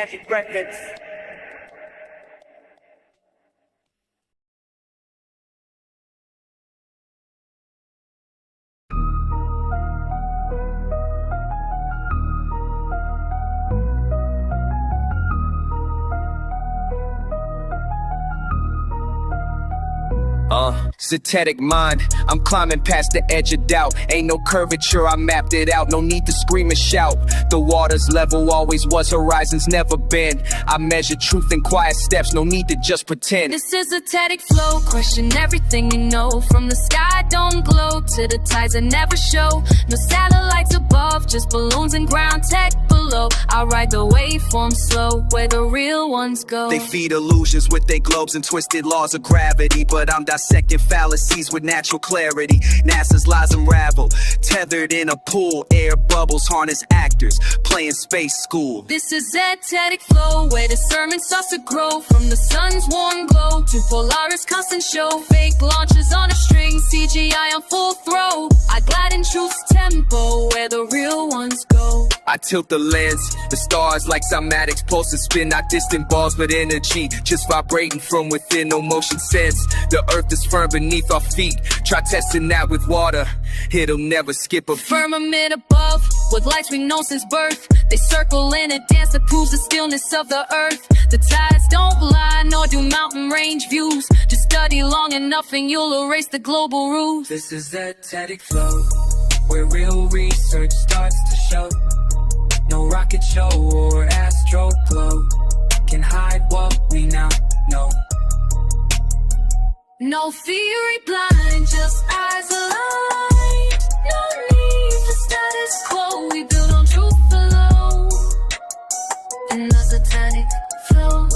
Zetetic Records. Zetetic mind, I'm climbing past the edge of doubt. Ain't no curvature, I mapped it out. No need to scream and shout. The water's level always was, horizons never bend. I measure truth in quiet steps, no need to just pretend. This is Zetetic flow, question everything you know. From the sky don't glow to the tides that never show. No satellites above, just balloons and ground tech below. I ride the waveform slow, where the real ones go. They feed illusions with their globes and twisted laws of gravity, but I'm dissecting fallacies with natural clarity. NASA's lies unravel, tethered in a pool. Air bubbles harness actors, playing space school. This is Zetetic flow, where discernment starts to grow. From the sun's warm glow to Polaris constant show. Fake launches on a string, CGI on full throw. I glide in truth's tempo, where the real ones go. I tilt the lens, the stars like cymatics pulse and spin. Not distant balls but energy, just vibrating from within. No motion sense, the earth is firm beneath our feet. Try testing that with water, it'll never skip a beat. Firmament above, with lights we know since birth. They circle in a dance that proves the stillness of the earth. The tides don't lie, nor do mountain range views. Just study long enough and you'll erase the global rules. This is Zetetic flow, where real research starts to show. No rocket show or astro glow can hide what we now know. No theory blind, just eyes aligned. No need for status quo, we build on truth alone. In the Zetetic flow.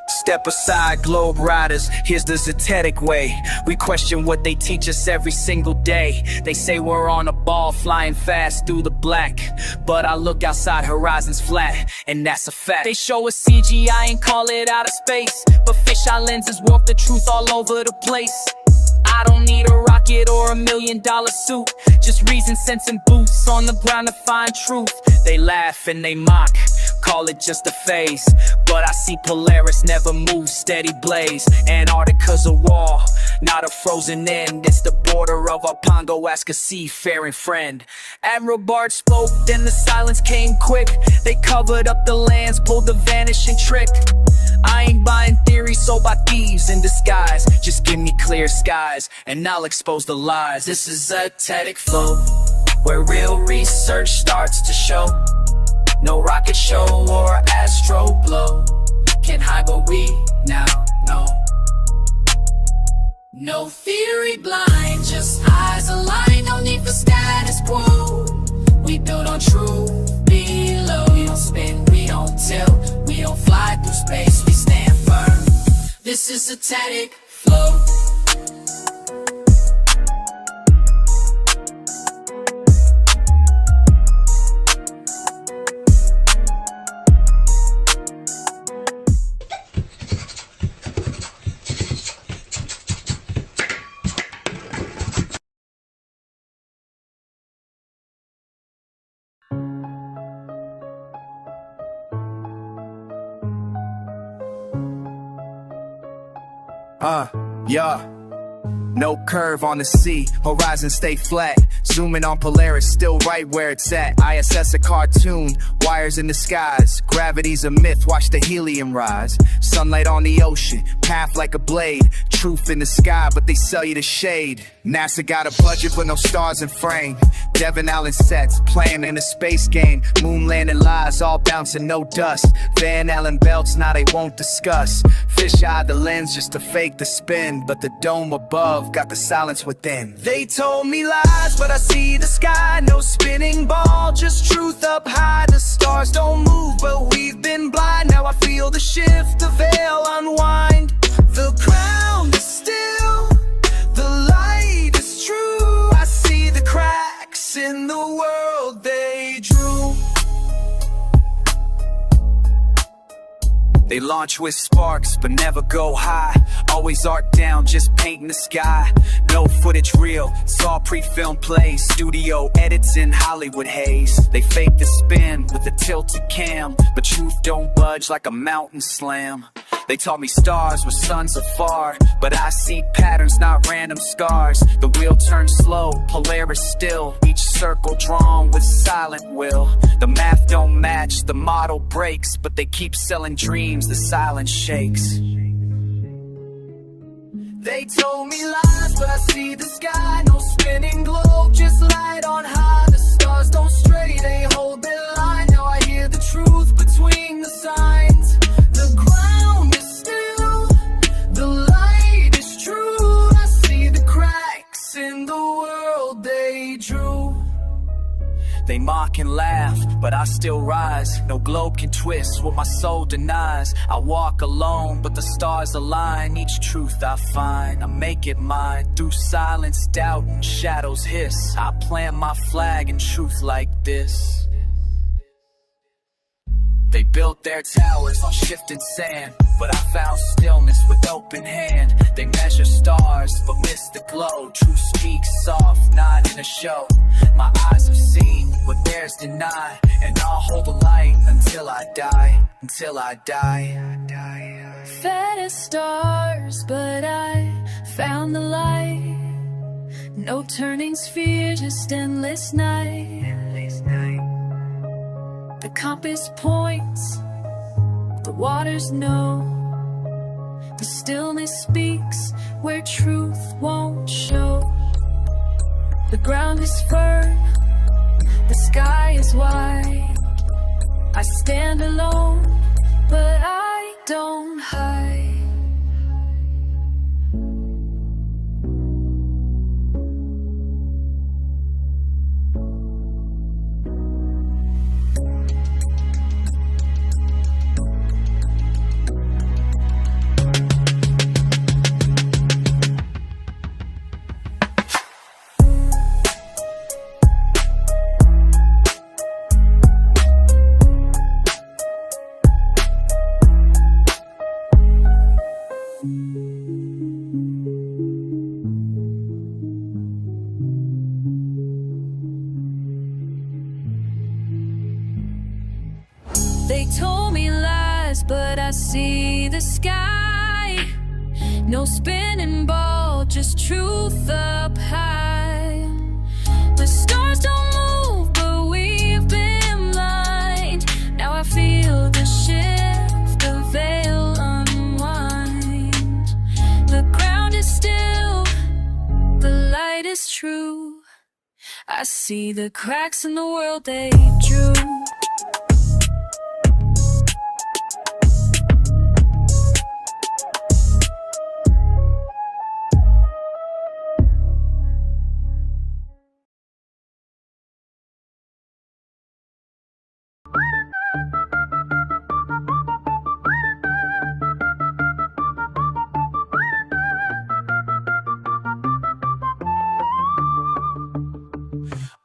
Step aside, globe riders, here's the Zetetic way. We question what they teach us every single day. They say we're on a ball flying fast through the black, but I look outside, horizons flat, and that's a fact. They show us CGI and call it outer space, but fisheye lenses warp the truth all over the place. I don't need a rocket or $1 million suit, just reason, sense, and boots on the ground to find truth. They laugh and they mock, call it just a phase, but I see Polaris never move, steady blaze. Antarctica's a wall, not a frozen end. It's the border of 𝐏𝐫𝐞𝐧𝐭, a seafaring friend. Admiral Bard spoke, then the silence came quick. They covered up the lands, pulled the vanishing trick. I ain't buying theories sold by thieves in disguise. Just give me clear skies, and I'll expose the lies. This is Zetetic flow, where real research starts to show. No rocket show or astro blow can hide what we now know. No theory blind, just eyes aligned. No need for status quo, we build on truth below. We don't spin, we don't tilt, we don't fly through space, we stand firm. This is Zetetic flow. Yeah. No curve on the sea, horizons stay flat. Zooming on Polaris, still right where it's at. ISS a cartoon, wires in the skies. Gravity's a myth, watch the helium rise. Sunlight on the ocean, path like a blade. Truth in the sky, but they sell you the shade. NASA got a budget but no stars in frame. Devin Allen sets, playing in a space game. Moon landing lies, all bouncing, no dust. Van Allen belts, now they won't discuss. Fish-eye the lens just to fake the spin, but the dome above got the silence within. They told me lies, but I see the sky. No spinning ball, just truth up high. The stars don't move, but we've been blind. Now I feel the shift, the veil unwind. The ground is still, the light is true. I see the cracks in the world they drew. They launch with sparks, but never go high. Always art down, just painting the sky. No footage real, it's all pre-filmed plays. Studio edits in Hollywood haze. They fake the spin with a tilted cam, but truth don't budge like a mountain slam. They taught me stars were suns afar, but I see patterns, not random scars. The wheel turns slow, Polaris still, each circle drawn with silent will. The math don't match, the model breaks, but they keep selling dreams, the silence shakes. They told me lies, but I see the sky. No spinning globe, just light on high. The stars don't stray, they hold their line. Now I hear the truth between the signs. The ground is still, the light is true. I see the cracks in the world they drew. They mock and laugh, but I still rise. No globe can twist what my soul denies. I walk alone, but the stars align. Each truth I find, I make it mine. Through silence, doubt, and shadows hiss, I plant my flag in truth like this. They built their towers on shifting sand, but I found stillness with open hand. They measure stars, but miss the glow. Truth speaks soft, not in a show. My eyes have seen what theirs deny, and I'll hold the light until I die. Until I die. Fed as stars, but I found the light. No turning sphere, just endless night. The compass points, the waters know. The stillness speaks where truth won't show. The ground is firm, the sky is wide. I stand alone, but I don't hide. They told me lies, but I see the sky. No spinning ball, just truth up high. The stars don't move, but we've been blind. Now I feel the shift, the veil unwind. The ground is still, the light is true. I see the cracks in the world they drew.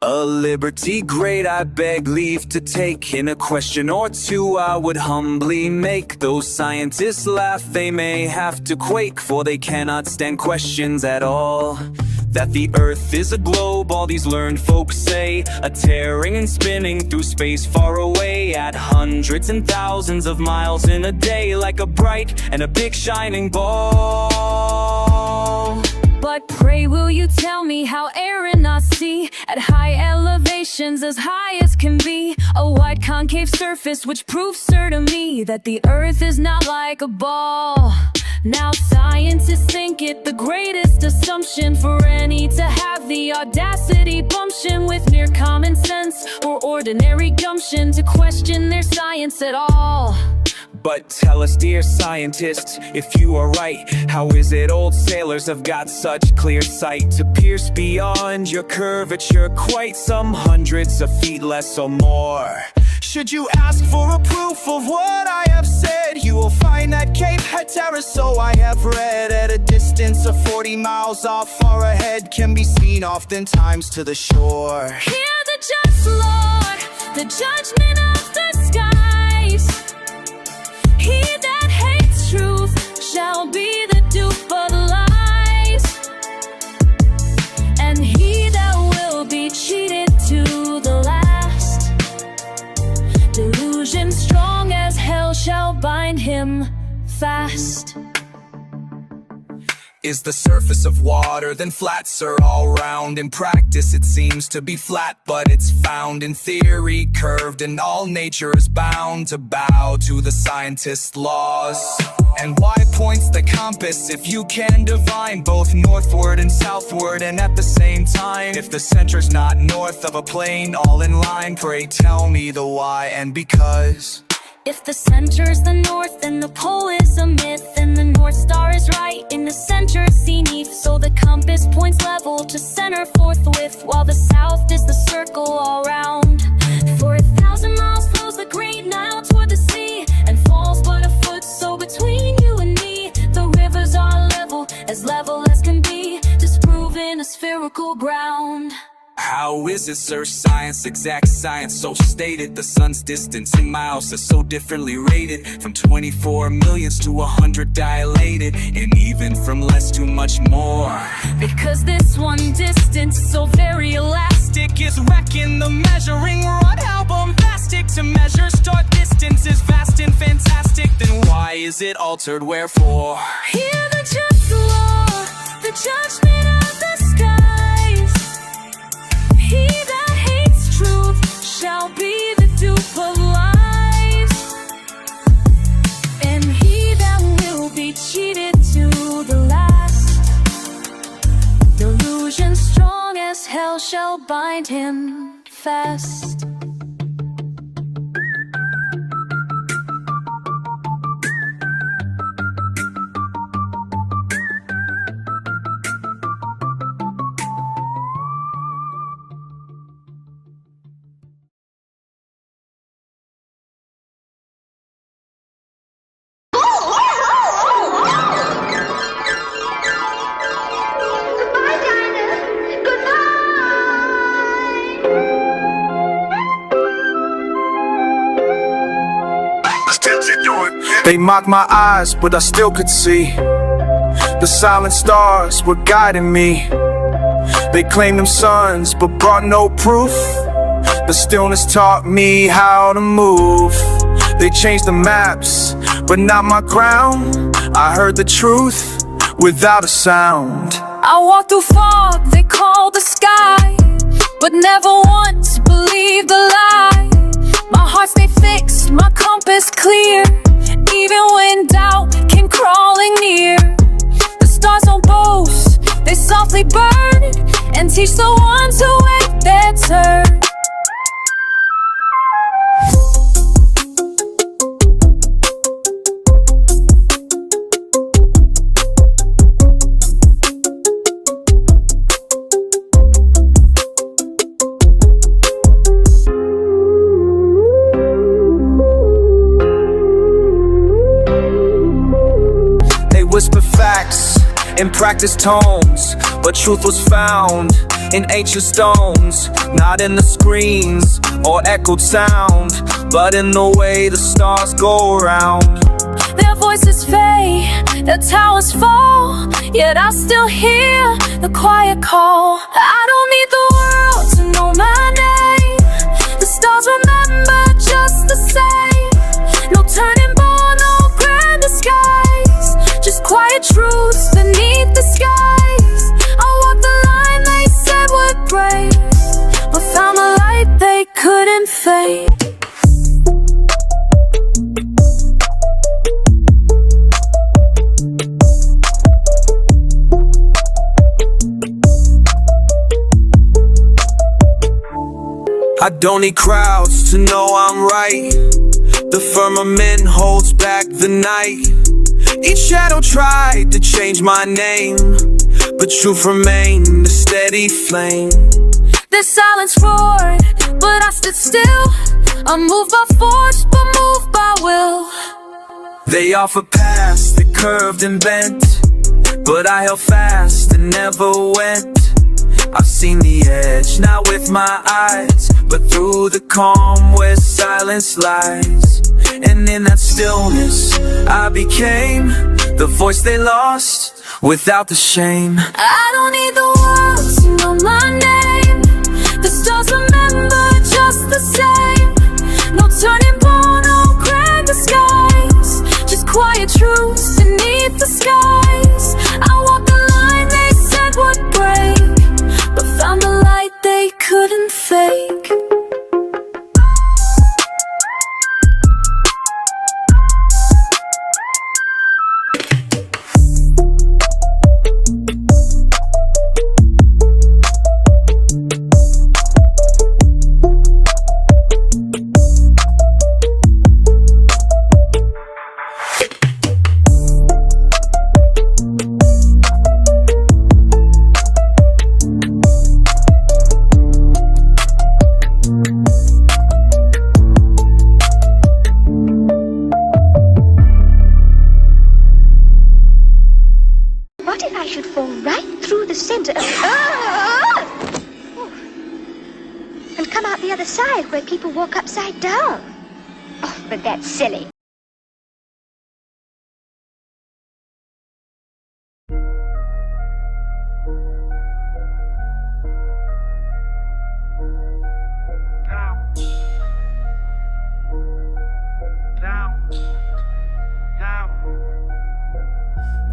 A liberty great I beg leave to take. In a question or two I would humbly make. Those scientists laugh, they may have to quake, for they cannot stand questions at all. That the earth is a globe, all these learned folks say. A tearing and spinning through space far away, at hundreds and thousands of miles in a day, like a bright and a big shining ball. But pray will you tell me how aeronauts see at high elevations as high as can be a wide concave surface, which proves sure to me that the earth is not like a ball. Now scientists think it the greatest assumption for any to have the audacity bumption with near common sense or ordinary gumption to question their science at all. But tell us, dear scientists, if you are right, how is it old sailors have got such clear sight to pierce beyond your curvature quite some hundreds of feet less or more? Should you ask for a proof of what I have said, you will find that 𝐏𝐫𝐞𝐪𝐮, so I have read, at a distance of 40 miles off far ahead, can be seen oftentimes to the shore. Hear the just Lord, the judgment of the skies. He that truth shall be the dupe of lies, and he that will be cheated to the last. Delusion strong as hell shall bind him fast. Is the surface of water then flat, sir, all round? In practice it seems to be flat, but it's found in theory curved, and all nature is bound to bow to the scientist's laws. And why points the compass if you can divine both northward and southward and at the same time? If the center's not north of a plane all in line, pray tell me the why and because. If the center's the north, then the pole is a myth, and the North Star is right in the center seen east. So the compass points level to center forthwith, while the south is the circle all round. For 1,000 miles flows the great Nile toward the sea, and falls but a foot, so between you and me the rivers are level as can be, disproving a spherical ground. How is it, sir? Science, exact science, so stated. The sun's distance in miles is so differently rated, from 24 millions to 100 dilated, and even from less to much more. Because this one distance is so very elastic, Is wrecking the measuring rod. How bombastic to measure start distance is vast and fantastic. Then why is it altered? Wherefore? hear the just law, the judgment of the skies. He that hates truth shall be the dupe of lies, and he that will be cheated to the last. Delusion strong as hell shall bind him fast. They mocked my eyes, but I still could see. The silent stars were guiding me. They claimed them suns, but brought no proof. The stillness taught me how to move. They changed the maps, but not my ground. I heard the truth without a sound. I walked through fog they call the sky, but never once believed the lie. My heart stayed fixed, my compass clear, even when doubt came crawling near. The stars don't boast, they softly burn, and teach the ones who wait their turn. Whisper facts in practice tones, but truth was found in ancient stones. Not in the screens or echoed sound, but in the way the stars go around. Their voices fade, their towers fall, yet I still hear the quiet call. I don't need the world to know my name. The stars remember just the same. No turning point, no grand skies, just quiet truths beneath the skies. I walked the line they said would break, but found the light they couldn't fade. I don't need crowds to know I'm right. The firmament holds back the night. Each shadow tried to change my name, but truth remained a steady flame. Their silence roared, but I stood still, unmoved by force, but moved by will. They offered paths that curved and bent, but I held fast and never went. I've seen the edge, not with my eyes, but through the calm where silence lies. And in that stillness, I became the voice they lost without the shame. I don't need the world to know my name. The stars remember just the same. No turning point, no grand disguise. Just quiet truths beneath the skies. I walked the line they said would break, but found the light they couldn't fake. What if I should fall right through the center of Earth? And come out the other side where people walk upside down? Oh, but that's silly.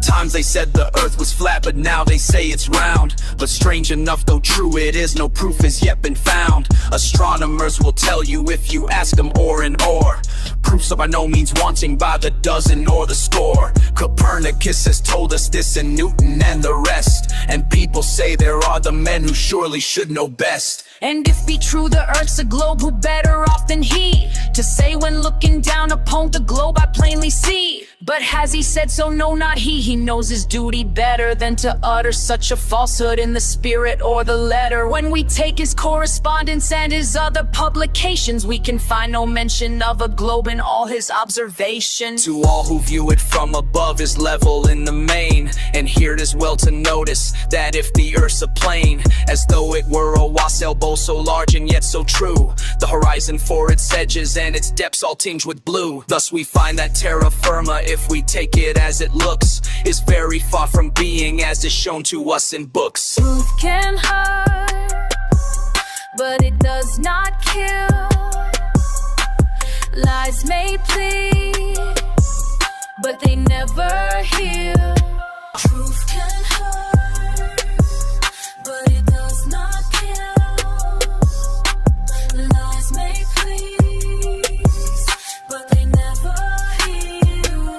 Times they said the earth was flat, but now they say it's round. But strange enough, though true it is, no proof has yet been found. Astronomers will tell you if you ask them or and or. Proofs are by no means wanting by the dozen or the score. Copernicus has told us this, and Newton and the rest. And people say there are the men who surely should know best. And if be true the earth's a globe, who better off than he to say when looking down upon the globe I plainly see? But has he said so? No, not he. He knows his duty better than to utter such a falsehood in the spirit or the letter. When we take his correspondence and his other publications, we can find no mention of a globe in all his observations. To all who view it from above is level in the main. And here it is well to notice that if the earth's a plane, as though it were a wasp elbow, so large and yet so true, the horizon for its edges and its depths all tinged with blue. Thus we find that terra firma, if we take it as it looks, is very far from being as is shown to us in books. Truth can hurt, but it does not kill. Lies may plead, but they never heal. Truth can hurt, but it does not kill. Lies may please, but they never heal.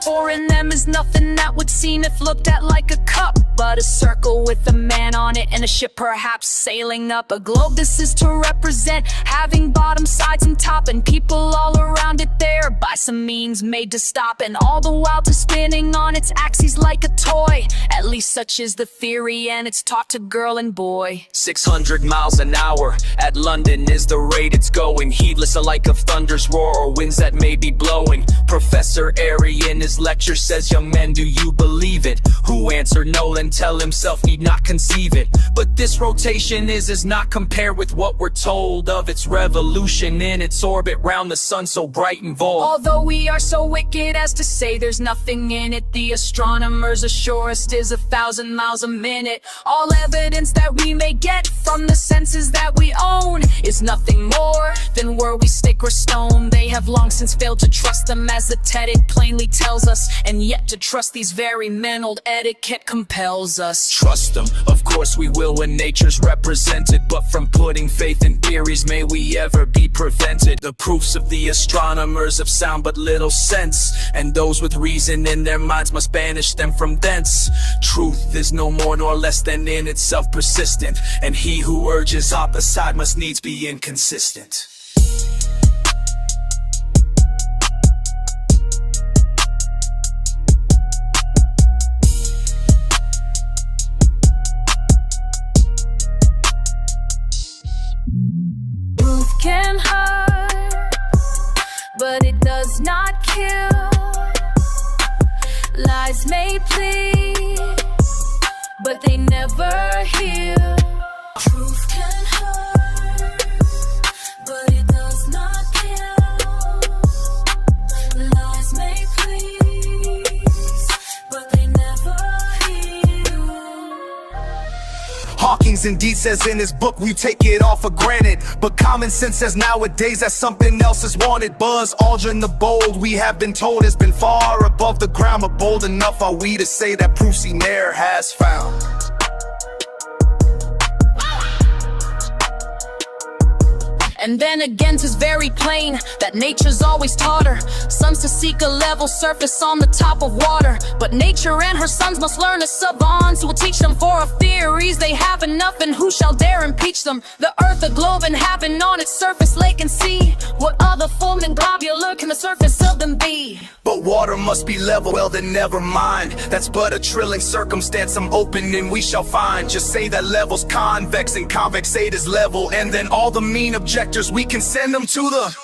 For in them is nothing that would seem if looked at like a cup, but a circle with a man on it and a ship perhaps sailing up. A globe this is to represent, having bottom, sides, and top, and people all around it there by some means made to stop, and all the while to spinning on its axis like a toy. At least such is the theory, and it's taught to girl and boy. 600 miles an hour at London is the rate it's going, heedless alike of thunder's roar or winds that may be blowing. Professor Airy in his lecture says, young men, do you believe it? Who answered no, then tell himself need not conceive it. But this rotation is not compared with what we're told of its revolution in its orbit round the sun so bright and bold. Although we are so wicked as to say there's nothing in it, the astronomers assure us 1,000 miles a minute. All evidence that we may get from the senses that we own is nothing more than were we stick or stone. They have long since failed to trust them, as Zetetic plainly tells us, and yet to trust these very men old etiquette compels us. Trust them, of course we will when nature's represented, but from putting faith in theories may we ever be prevented. The proofs of the astronomers have sound but little sense, and those with reason in their minds must banish them from thence. Truth is no more nor less than in itself persistent, and he who urges opposite must needs be inconsistent. Truth can hurt, but it does not kill. Lies may plead, but but they never hear. Truth can hurt, but it does not kill. Lies may please, but they never heal. 𝐒𝐤𝐥𝐸 indeed says in his book we take it all for granted, but common sense says nowadays that something else is wanted. 𝐿𝐷𝐺 the bold, we have been told, has been far above the ground, but bold enough are we to say that proofs he ne'er has found. And then again, 'tis very plain that nature's always taught her sons to seek a level surface on the top of water. But nature and her sons must learn as savants, who will teach them for of theories they have enough, and who shall dare impeach them? The earth, a globe, and having on its surface lake and sea, what other form than globular can the surface of them be? But water must be level, well then never mind. That's but a trilling circumstance, I'm opening we shall find. Just say that level's convex and convexate is level, and then all the mean objectors we can send them to the...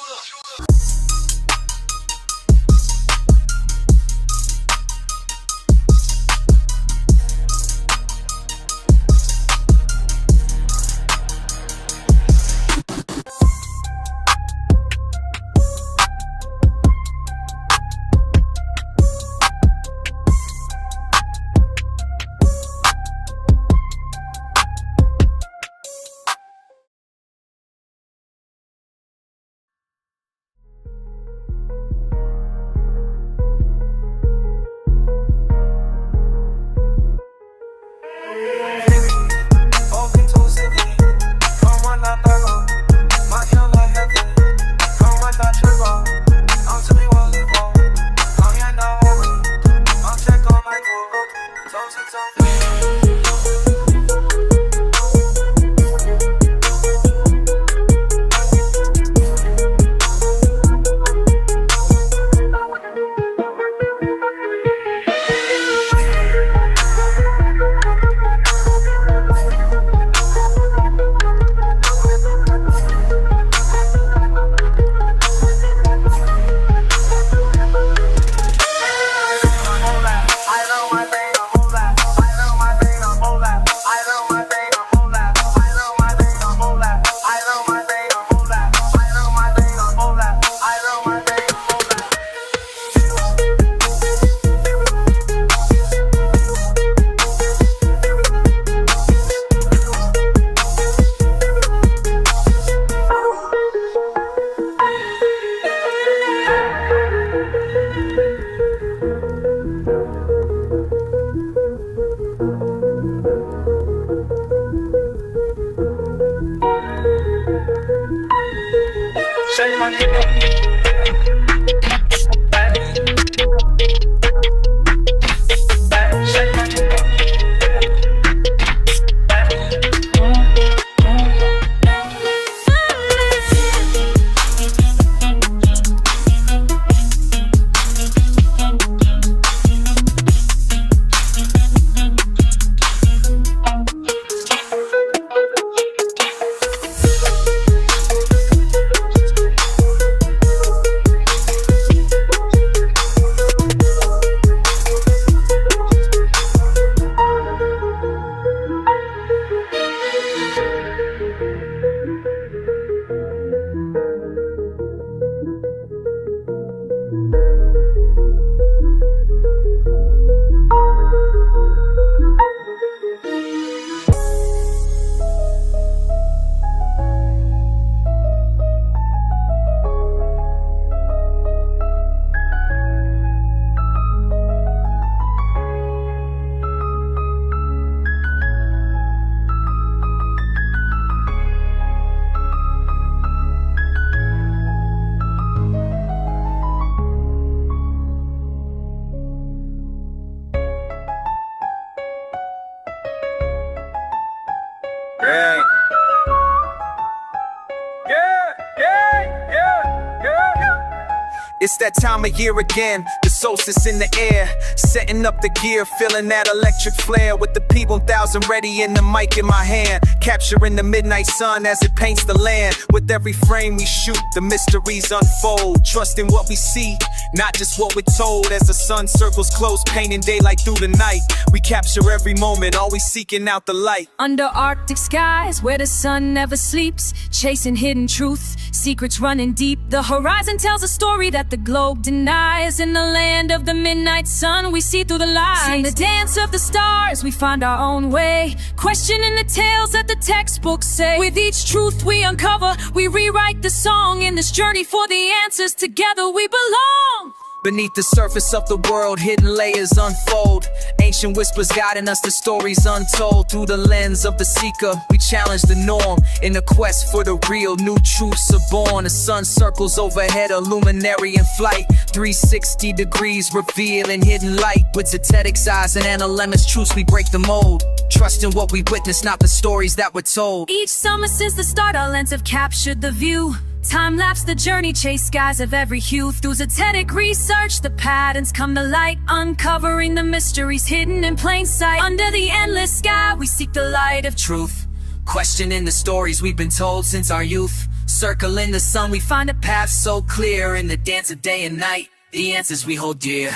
It's that time of year again. The solstice in the air, setting up the gear, feeling that electric flare with the P1000 ready and the mic in my hand, capturing the midnight sun as it paints the land. With every frame we shoot, the mysteries unfold, trusting what we see, not just what we're told. As the sun circles close, painting daylight through the night, we capture every moment, always seeking out the light. Under Arctic skies, where the sun never sleeps, chasing hidden truth, secrets running deep. The horizon tells a story that the globe denies. In the land of the midnight sun, we see through the lies. In the dance of the stars, we find our own way, questioning the tales that the textbooks say. With each truth we uncover, we rewrite the song. In this journey for the answers, together we belong. Beneath the surface of the world, hidden layers unfold, ancient whispers guiding us to stories untold. Through the lens of the seeker, we challenge the norm. In the quest for the real, new truths are born. The sun circles overhead, a luminary in flight, 360 degrees revealing hidden light. With Zetetic's eyes and NLM's truths, we break the mold, trusting what we witness, not the stories that were told. Each summer since the start, our lens have captured the view. Time-lapse the journey, chase skies of every hue. Through Zetetic research, the patterns come to light, uncovering the mysteries hidden in plain sight. Under the endless sky, we seek the light of truth, questioning the stories we've been told since our youth. Circling the sun, we find a path so clear. In the dance of day and night, the answers we hold dear.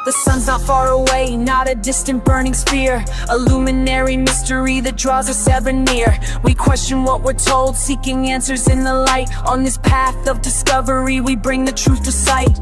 The sun's not far away, not a distant burning sphere, a luminary mystery that draws us ever near. We question what we're told, seeking answers in the light. On this path of discovery, we bring the truth to sight.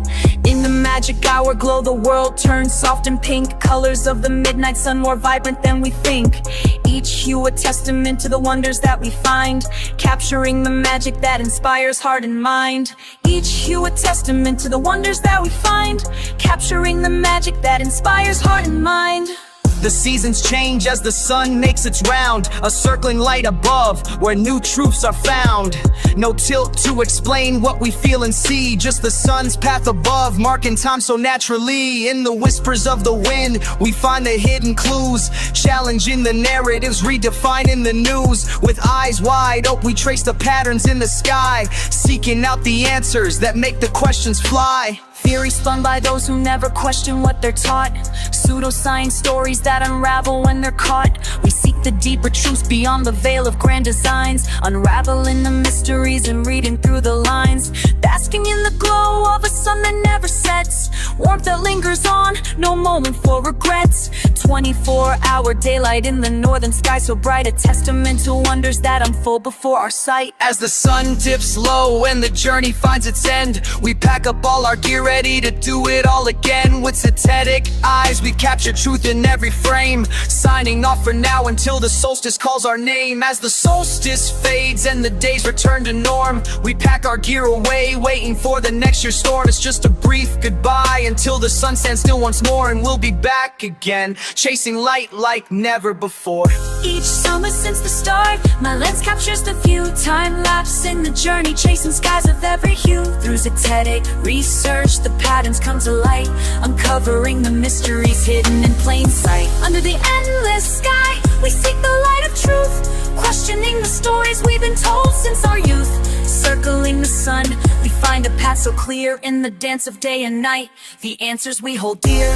In the magic hour glow, the world turns soft and pink, colors of the midnight sun more vibrant than we think. Each hue a testament to the wonders that we find, capturing the magic that inspires heart and mind. Each hue a testament to the wonders that we find, capturing the magic that inspires heart and mind. The seasons change as the sun makes its round, a circling light above where new truths are found. No tilt to explain what we feel and see, just the sun's path above, marking time so naturally. In the whispers of the wind, we find the hidden clues, challenging the narratives, redefining the news. With eyes wide open, we trace the patterns in the sky, seeking out the answers that make the questions fly. Theory spun by those who never question what they're taught, pseudoscience stories that unravel when they're caught. We seek the deeper truths beyond the veil of grand designs, unraveling the mysteries and reading through the lines. Basking in the glow of a sun that never sets, warmth that lingers on, no moment for regrets. 24-hour daylight in the northern sky, so bright, a testament to wonders that unfold before our sight. As the sun dips low and the journey finds its end, we pack up all our gear, ready to do it all again. With Zetetic eyes, we capture truth in every frame, signing off for now until the solstice calls our name. As the solstice fades and the days return to norm, we pack our gear away, waiting for the next year's storm. It's just a brief goodbye until the sun stands still once more, and we'll be back again, chasing light like never before. Each summer since the start, my lens captures the view, time-lapse in the journey, chasing skies of every hue. Through Zetetic research, the patterns come to light, uncovering the mysteries hidden in plain sight. Under the endless sky, we seek the light of truth, questioning the stories we've been told since our youth. Circling the sun, we find a path so clear. In the dance of day and night, the answers we hold dear.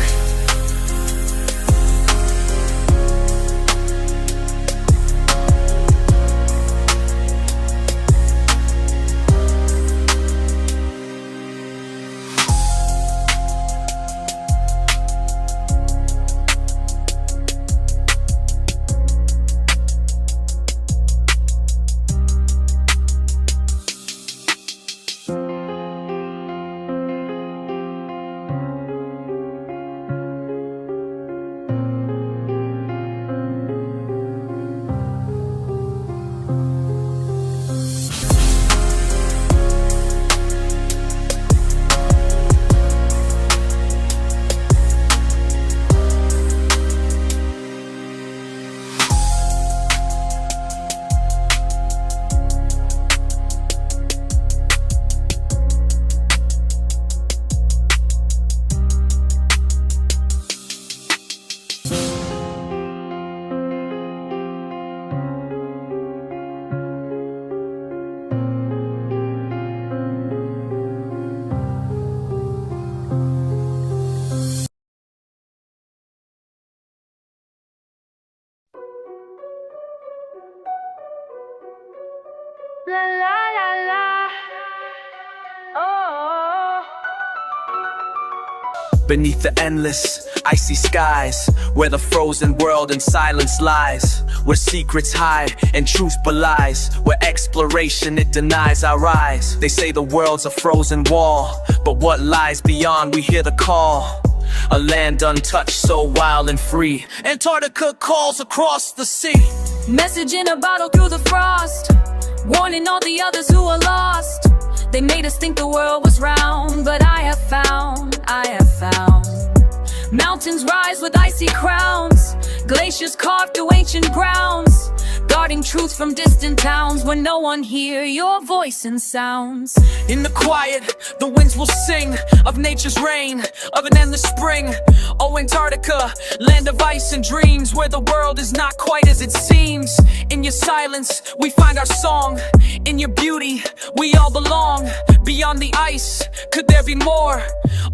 la la la. Oh. Beneath the endless, icy skies, where the frozen world in silence lies, where secrets hide and truth belies, where exploration it denies our eyes. They say the world's a frozen wall, but what lies beyond we hear the call. A land untouched, so wild and free. Antarctica calls across the sea. Message in a bottle through the frost, warning all the others who are lost. They made us think the world was round, but I have found mountains rise with icy crowns, glaciers carved through ancient grounds, guarding truth from distant towns where no one hear your voice and sounds. In the quiet, the winds will sing of nature's reign, of an endless spring. Oh, Antarctica, land of ice and dreams, where the world is not quite as it seems. In your silence, we find our song. In your beauty, we all belong. Beyond the ice, could there be more?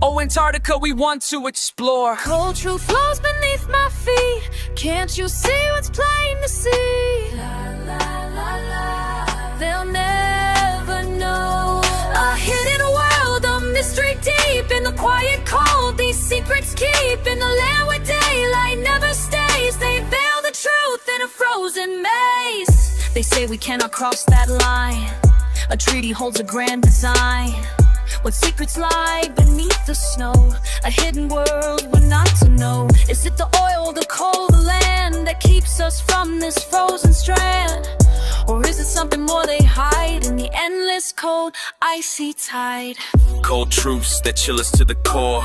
Oh, Antarctica, we want to explore. Cold truth flows beneath my feet. Can't you see what's plain to see? La, la, la, la. They'll never know. A hidden world, a mystery deep. In the quiet cold, these secrets keep. In the land where daylight never stays, they veil the truth in a frozen maze. They say we cannot cross that line. A treaty holds a grand design. What secrets lie beneath the snow? A hidden world we're not to know. Is it the oil, the coal, the land that keeps us from this frozen strand? Or is it something more they hide in the endless cold, icy tide? Cold truths that chill us to the core,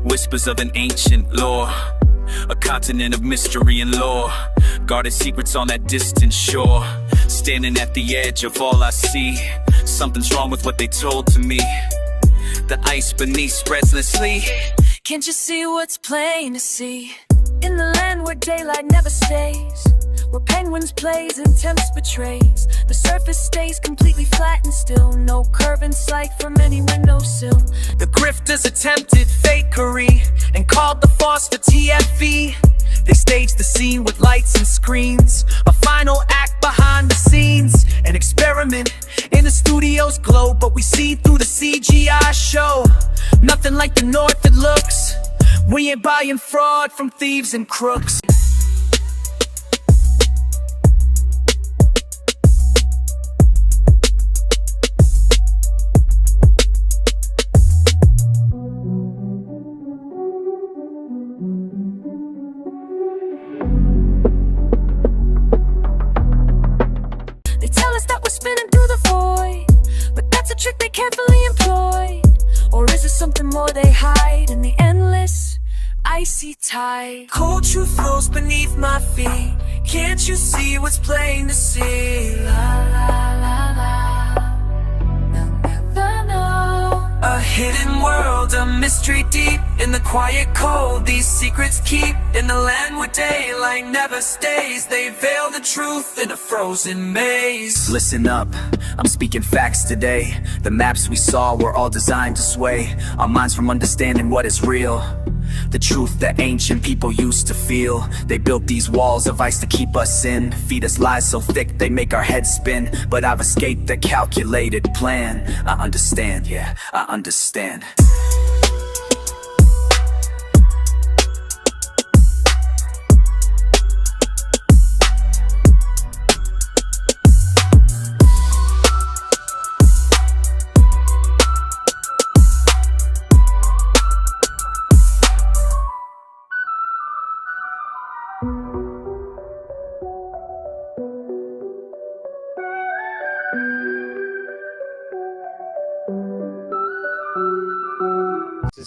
whispers of an ancient lore, a continent of mystery and lore, guarded secrets on that distant shore. Standing at the edge of all I see, something's wrong with what they told to me. The ice beneath spreads listlessly. Can't you see what's plain to see? In the land where daylight never stays, where penguins plays and temps betrays, the surface stays completely flat and still. No curve in sight from any windowsill. The grifters attempted fakery and called the farce for TFE. They staged the scene with lights and screens, a final act behind the scenes, an experiment in the studio's glow. But we see through the CGI show, nothing like the north it looks. We ain't buying fraud from thieves and crooks. Spinning through the void, but that's a trick they carefully employ. Or is it something more they hide in the endless, icy tide? Cold truth flows beneath my feet. Can't you see what's plain to see? La la la la. They'll never know. A hidden world, a mystery deep. In the quiet cold, these secrets keep. In the land where daylight never stays, they veil the truth in a frozen maze. Listen up, I'm speaking facts today. The maps we saw were all designed to sway our minds from understanding what is real. The truth that ancient people used to feel. They built these walls of ice to keep us in, feed us lies so thick they make our heads spin. But I've escaped the calculated plan. I understand, yeah, I understand.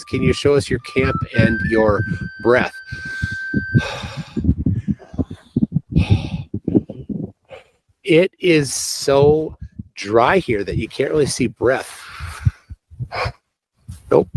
Can you show us your camp and your breath? It is so dry here that you can't really see breath. Nope.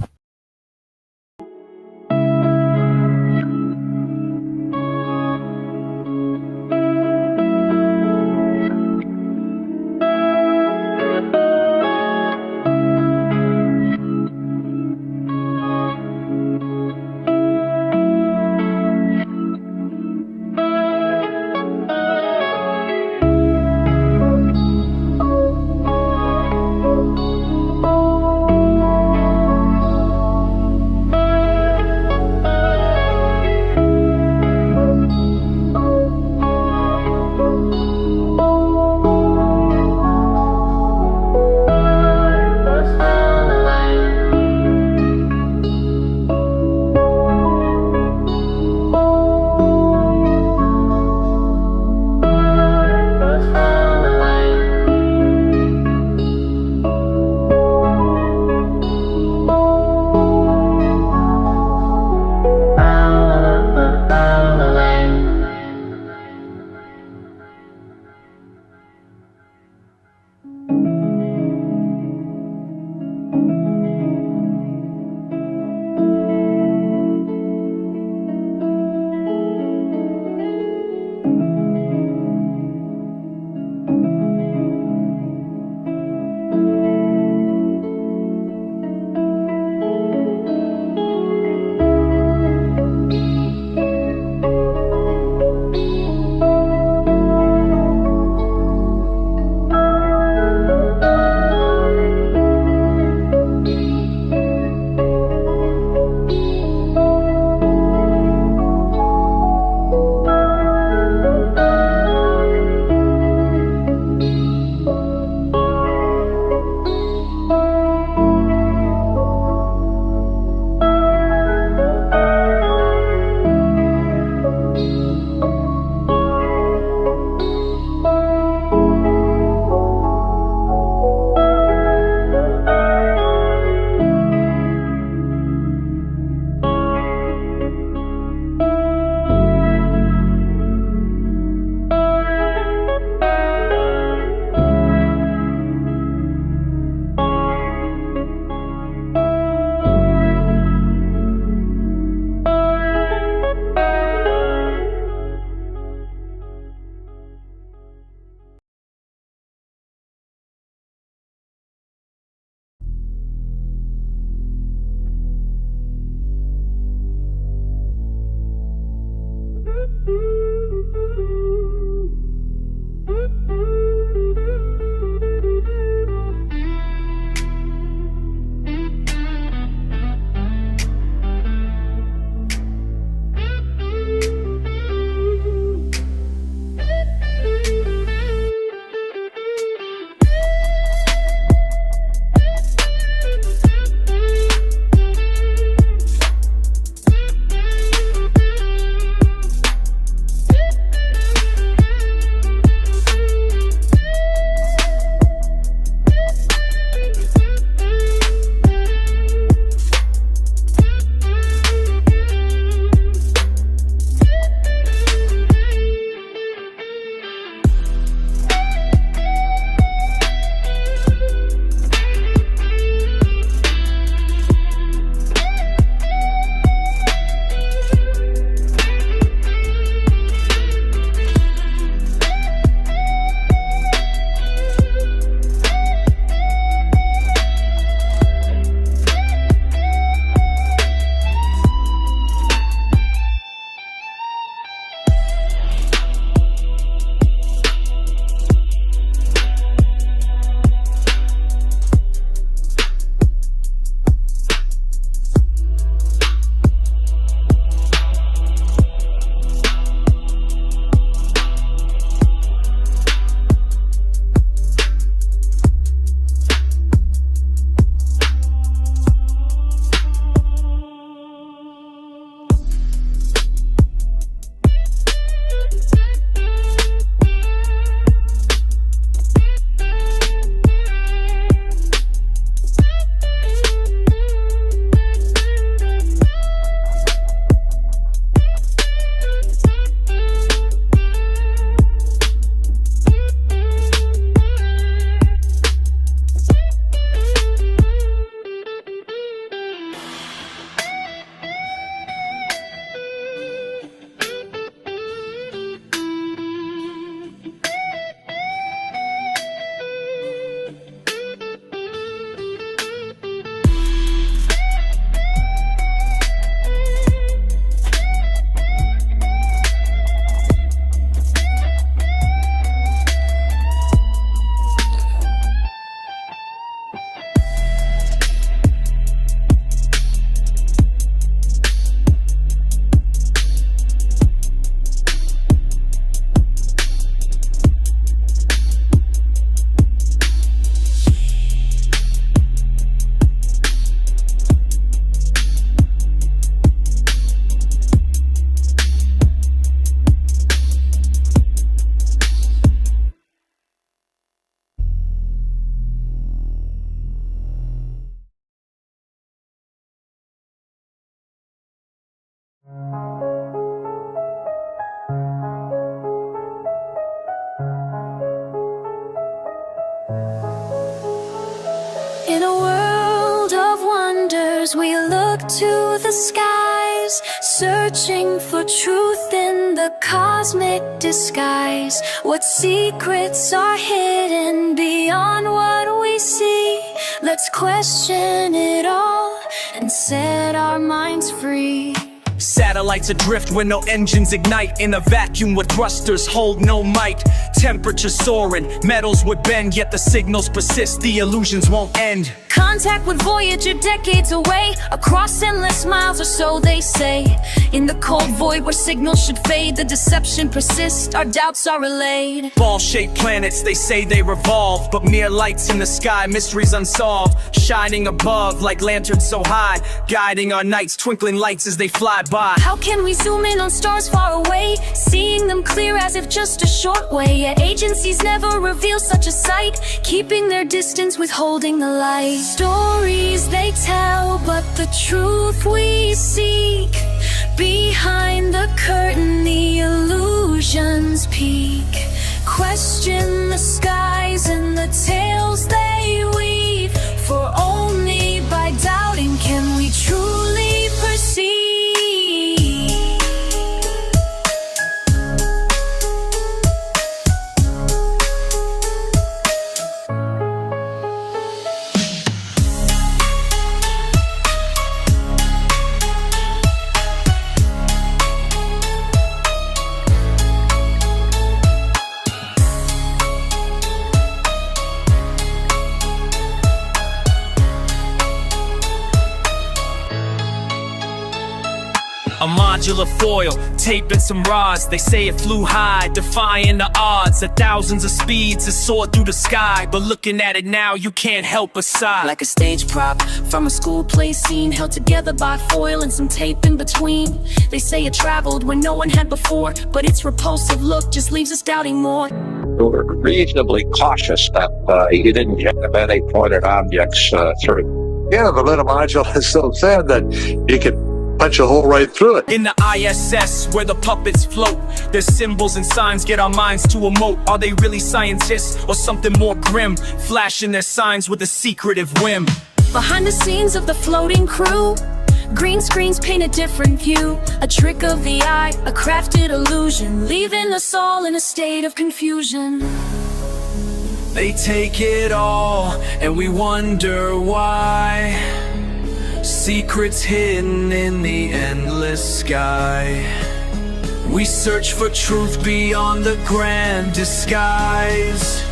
In a world of wonders, we look to the skies, searching for truth in the cosmic disguise. What secrets are hidden beyond what we see? Let's question it all and set our minds free. Satellites adrift when no engines ignite, in a vacuum where thrusters hold no might. Temperature soaring, metals would bend, yet the signals persist, the illusions won't end. Contact with Voyager decades away, across endless miles or so they say. In the cold void where signals should fade, the deception persists, our doubts are relayed. Ball-shaped planets, they say they revolve, but mere lights in the sky, mysteries unsolved. Shining above like lanterns so high, guiding our nights, twinkling lights as they fly by. How can we zoom in on stars far away, seeing them clear as if just a short way? Yet agencies never reveal such a sight, keeping their distance, withholding the light. Stories they tell, but the truth we seek. Behind the curtain, the illusions peak. Question the skies and the tales they weave, for only by doubting can we truly perceive. A modular foil, tape and some rods. They say it flew high, defying the odds. At thousands of speeds, it soared through the sky. But looking at it now, you can't help but sigh. Like a stage prop from a school play scene, held together by foil and some tape in between. They say it traveled where no one had before, but its repulsive look just leaves us doubting more. We were reasonably cautious that you didn't get many pointed objects through. Yeah, the little module is so thin that you could punch a hole right through it. In the ISS, where the puppets float, their symbols and signs get our minds to emote. Are they really scientists or something more grim, flashing their signs with a secretive whim? Behind the scenes of the floating crew, green screens paint a different view. A trick of the eye, a crafted illusion, leaving us all in a state of confusion. They take it all, and we wonder why. Secrets hidden in the endless sky. We search for truth beyond the grand disguise,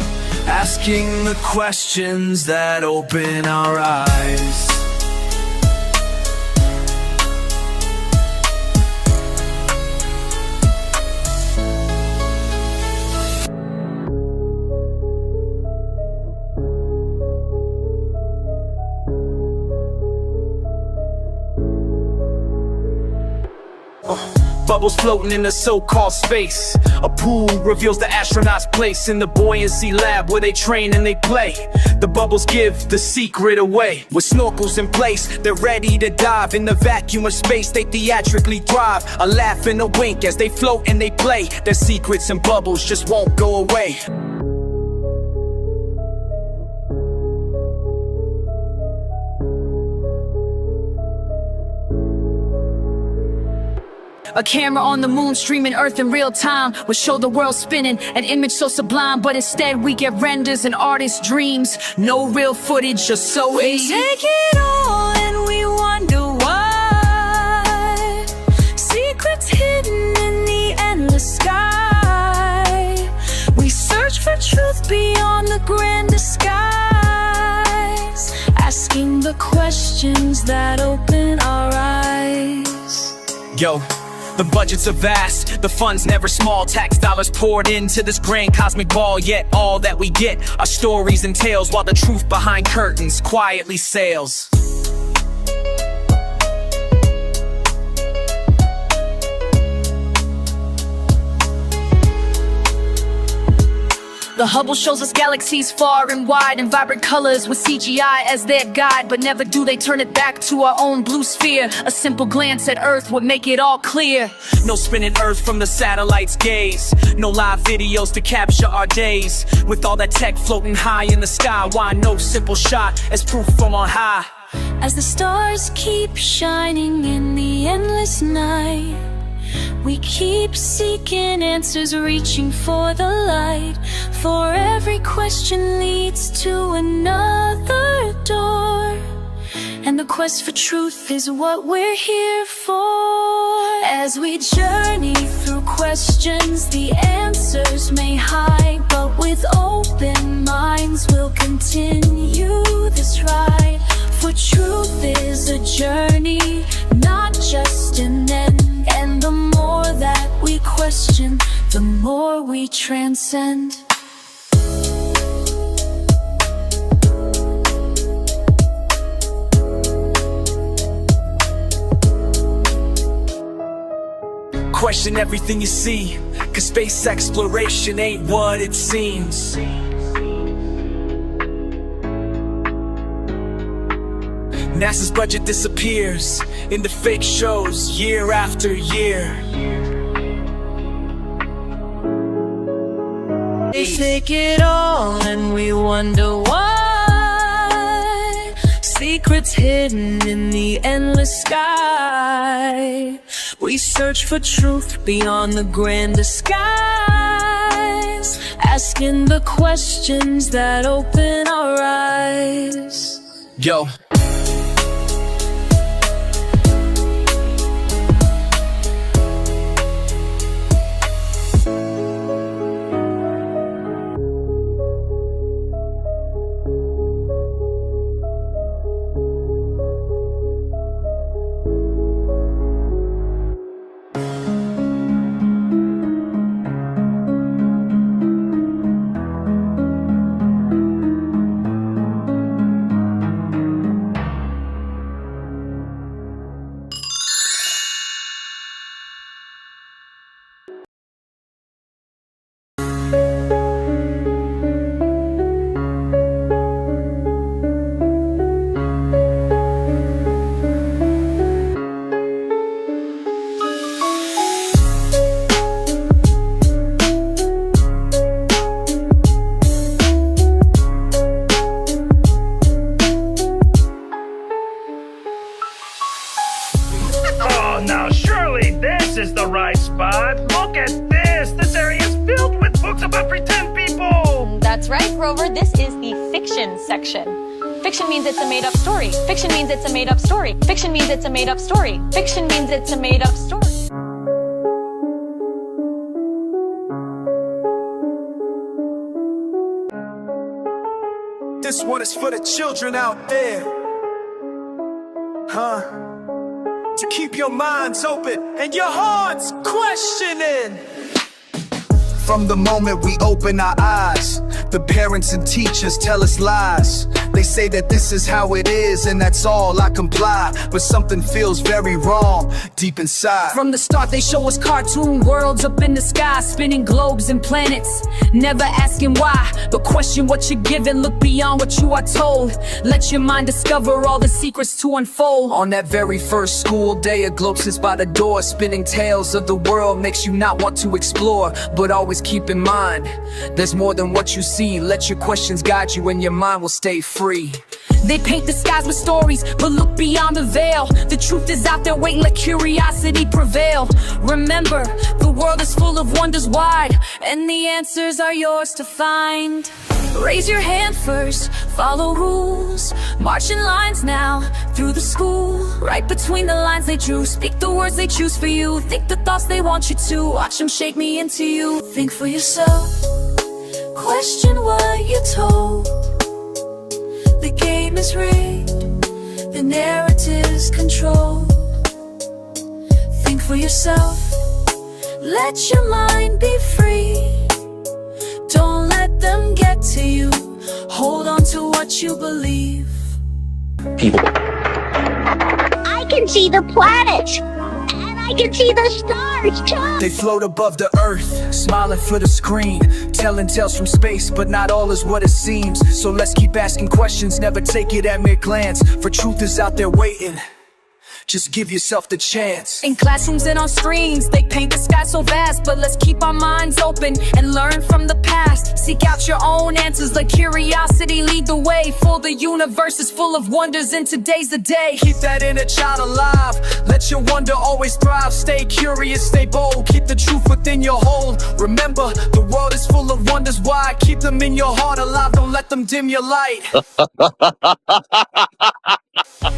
asking the questions that open our eyes. Bubbles floating in the so-called space. A pool reveals the astronaut's place in the buoyancy lab where they train and they play. The bubbles give the secret away. With snorkels in place, they're ready to dive. In the vacuum of space, they theatrically thrive. A laugh and a wink as they float and they play. Their secrets and bubbles just won't go away. A camera on the moon streaming Earth in real time will show the world spinning, an image so sublime, but instead we get renders and artists' dreams. No real footage, just so easy. We take it all and we wonder why. Secrets hidden in the endless sky. We search for truth beyond the grand disguise, asking the questions that open our eyes. Yo, the budgets are vast, the funds never small. Tax dollars poured into this grand cosmic ball. Yet all that we get are stories and tales, while the truth behind curtains quietly sails. The Hubble shows us galaxies far and wide in vibrant colors with CGI as their guide. But never do they turn it back to our own blue sphere. A simple glance at Earth would make it all clear. No spinning Earth from the satellite's gaze. No live videos to capture our days. With all that tech floating high in the sky, why no simple shot as proof from on high? As the stars keep shining in the endless night, we keep seeking answers, reaching for the light. For every question leads to another door, and the quest for truth is what we're here for. As we journey through questions, the answers may hide, but with open minds we'll continue this ride. For truth is a journey, not just an end. And the more that we question, the more we transcend. Question everything you see, 'cause space exploration ain't what it seems. NASA's budget disappears into fake shows year after year. They take it all and we wonder why. Secrets hidden in the endless sky. We search for truth beyond the grandest skies, asking the questions that open our eyes. Yo. Now surely this is the right spot. Look at this. This area is filled with books about pretend people. That's right, Grover. This is the fiction section. Fiction means it's a made-up story. Fiction means it's a made-up story. Fiction means it's a made-up story. Fiction means it's a made-up story. This one is for the children out there. To keep your minds open and your hearts questioning. From the moment we open our eyes, the parents and teachers tell us lies. They say that this is how it is and that's all, I comply. But something feels very wrong deep inside. From the start they show us cartoon worlds up in the sky, spinning globes and planets, never asking why, but question what you're given. Look beyond what you are told. Let your mind discover all the secrets to unfold. On that very first school day, a globe sits by the door, spinning tales of the world makes you not want to explore. But always keep in mind, there's more than what you see. Let your questions guide you and your mind will stay free. They paint the skies with stories, but look beyond the veil. The truth is out there waiting, let curiosity prevail. Remember, the world is full of wonders wide, and the answers are yours to find. Raise your hand first, follow rules. March in lines now, through the school. Right between the lines they drew, speak the words they choose for you. Think the thoughts they want you to, watch them shake me into you. Think for yourself, question what you're told. The game is rigged, the narrative's controlled. Think for yourself, let your mind be free. Don't let them get to you, hold on to what you believe. I can see the planets, and I can see the stars too. They float above the earth, smiling for the screen, telling tales from space, but not all is what it seems. So let's keep asking questions, never take it at mere glance, for truth is out there waiting. Just give yourself the chance. In classrooms and on screens, they paint the sky so vast, but let's keep our minds open and learn from the past. Seek out your own answers, let curiosity lead the way, for the universe is full of wonders and today's the day. Keep that inner child alive, let your wonder always thrive. Stay curious, stay bold, keep the truth within your hold. Remember, the world is full of wonders, why? Keep them in your heart alive, don't let them dim your light.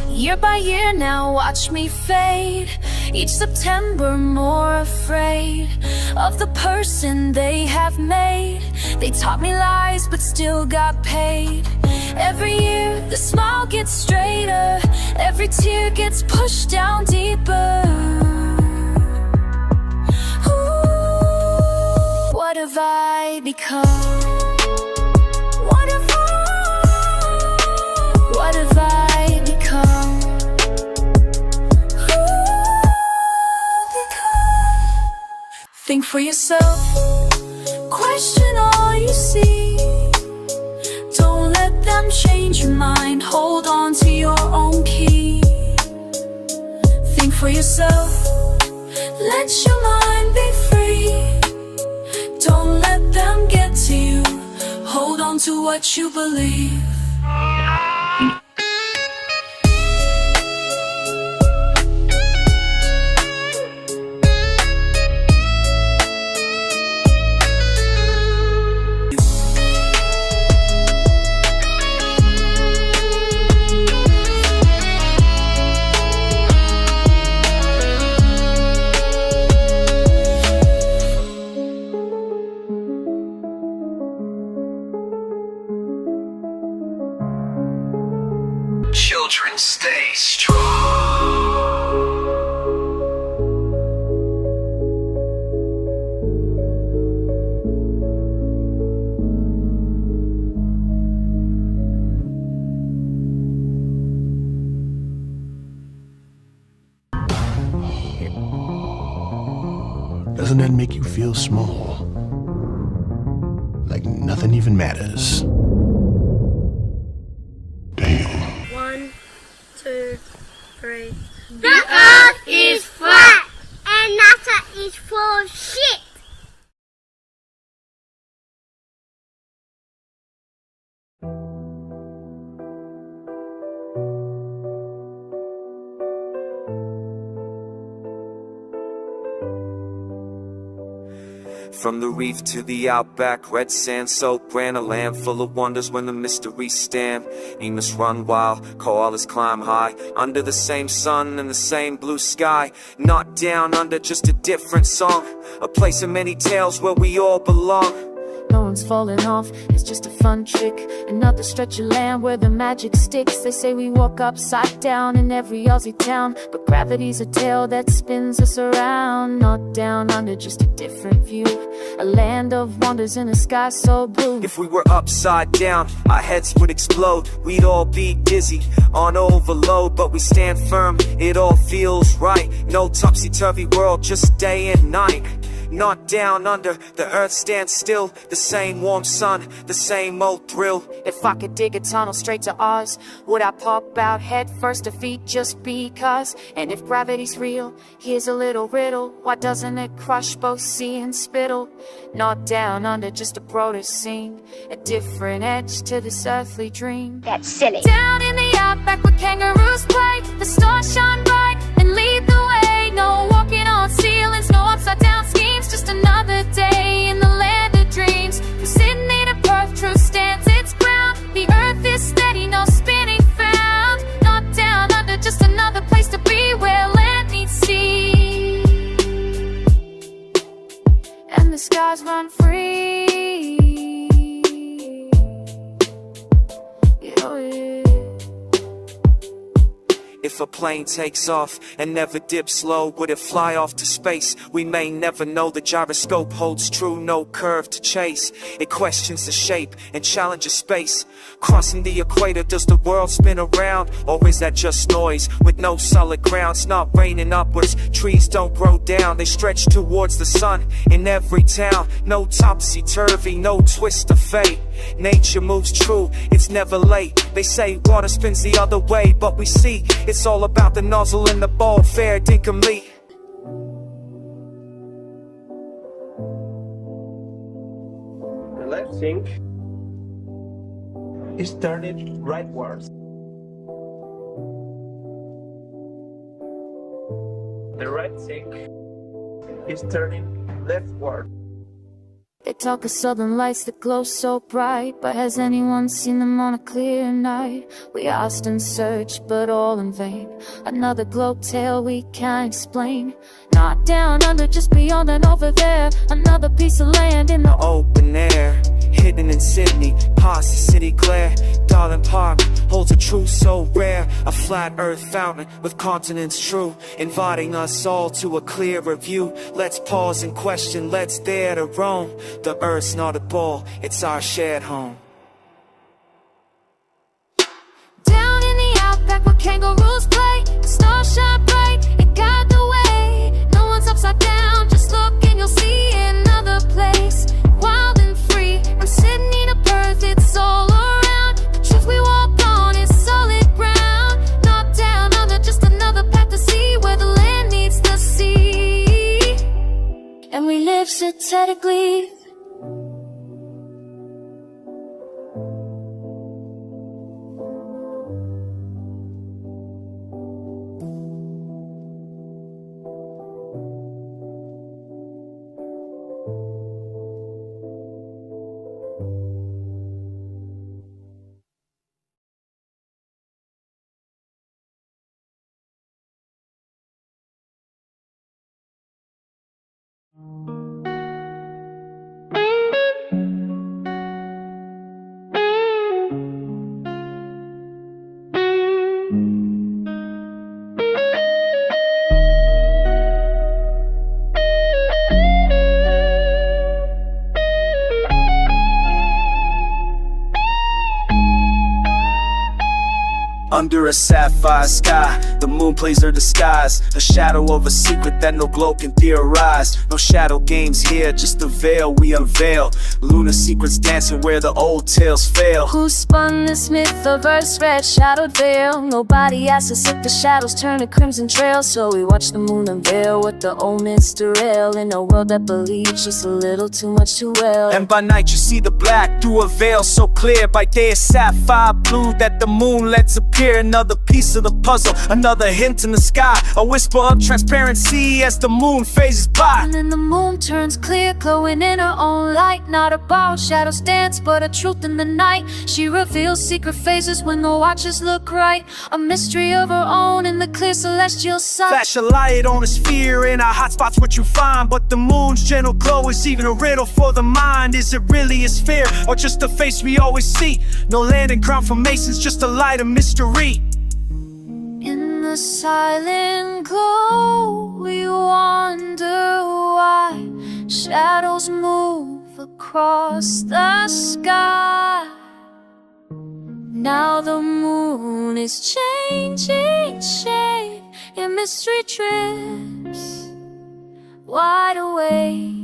Year by year now, watch me fade. Each September more afraid of the person they have made. They taught me lies but still got paid. Every year the smile gets straighter, every tear gets pushed down deeper. Ooh, what have I become? What have I become? Think for yourself, question all you see. Don't let them change your mind, hold on to your own key. Think for yourself, let your mind be free. Don't let them get to you, hold on to what you believe. Children, stay strong. Doesn't that make you feel small? Like nothing even matters. Damn. 1, 2, 3. The earth is flat and NASA is full of shit. From the reef to the outback, red sand soaked ran a land full of wonders when the mysteries stand. Emus run wild, koalas climb high, under the same sun and the same blue sky. Not down under, just a different song, a place of many tales where we all belong. No one's falling off, it's just a fun trick. Another stretch of land where the magic sticks. They say we walk upside down in every Aussie town, but gravity's a tale that spins us around. Not down under, just a different view, a land of wonders in a sky so blue. If we were upside down, our heads would explode. We'd all be dizzy, on overload, but we stand firm, it all feels right. No topsy-turvy world, just day and night. Not down under, the earth stands still, the same warm sun, the same old thrill. If I could dig a tunnel straight to Oz, would I pop out head first to feet just because? And if gravity's real, here's a little riddle, why doesn't it crush both sea and spittle? Not down under, just a broader scene, a different edge to this earthly dream. That's silly. Down in the outback where kangaroos play, the stars shine bright and lead the way. No walking on ceilings, no upside down schemes, just another day in the land of dreams. From Sydney to Perth, truth stands its ground. The earth is steady, no spinning found. Not down under, just another place to be where land meets sea and the skies run free. Oh, yeah. If a plane takes off and never dips low, would it fly off to space? We may never know. The gyroscope holds true, no curve to chase. It questions the shape and challenges space. Crossing the equator, does the world spin around? Or is that just noise with no solid ground? It's not raining upwards, trees don't grow down. They stretch towards the sun in every town. No topsy-turvy, no twist of fate. Nature moves true, it's never late. They say water spins the other way, but we see it's all about the nozzle and the ball. Fair dinkum-lee. The left sink is turning rightwards. The right sink is turning leftward. They talk of southern lights that glow so bright, but has anyone seen them on a clear night? We asked and searched, but all in vain. Another globe tale we can't explain. Not down under, just beyond and over there. Another piece of land in the open air. Hidden in Sydney, past the city glare. Darling Park holds a truth so rare. A flat earth fountain with continents true, inviting us all to a clearer view. Let's pause and question, let's dare to roam. The earth's not a ball, it's our shared home. down in the outback where kangaroos play. The stars shine bright, it guide the way. No one's upside down, just look and you'll see another place. Wild and free, from Sydney to Perth, it's all around. The truth we walk on is solid ground. Not down under, just another path to see where the land meets the sea. And we live zetetically. Under a sapphire sky, the moon plays her disguise, a shadow of a secret that no globe can theorize. No shadow games here, just a veil we unveil. Lunar secrets dancing where the old tales fail. Who spun this myth of Earth's red shadowed veil? Nobody asked us if the shadows turn a crimson trail, so we watch the moon unveil what the old myths derail. In a world that believes just a little too much too well. And by night you see the black through a veil so clear. By day it's sapphire blue that the moon lets appear. Another piece of the puzzle, another hint in the sky, a whisper of transparency as the moon phases by. And then the moon turns clear, glowing in her own light. Not a borrowed shadows dance, but a truth in the night. She reveals secret phases when the watchers look right. A mystery of her own in the clear celestial sight. Flash a light on a sphere, in our hot spots what you find. But the moon's gentle glow is even a riddle for the mind. Is it really a sphere, or just a face we always see? No land and crown formations, just a light of mystery. In the silent glow, we wonder why shadows move across the sky. Now the moon is changing shade, and mystery drifts wide awake.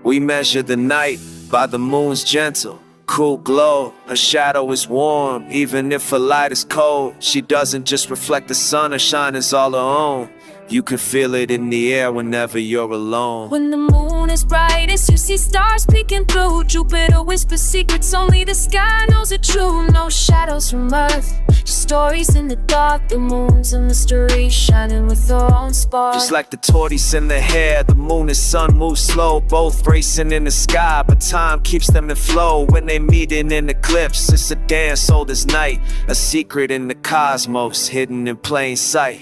We measure the night by the moon's gentle, cool glow. Her shadow is warm, even if her light is cold. She doesn't just reflect the sun, her shine is all her own. You can feel it in the air whenever you're alone. When the moon is brightest, you see stars peeking through. Jupiter whispers secrets, only the sky knows it true. No shadows from Earth, just stories in the dark. The moon's a mystery, shining with her own spark. Just like the tortoise and the hare, the moon and sun move slow, both racing in the sky, but time keeps them in flow. When they meet in an eclipse, it's a dance old as night, a secret in the cosmos, hidden in plain sight.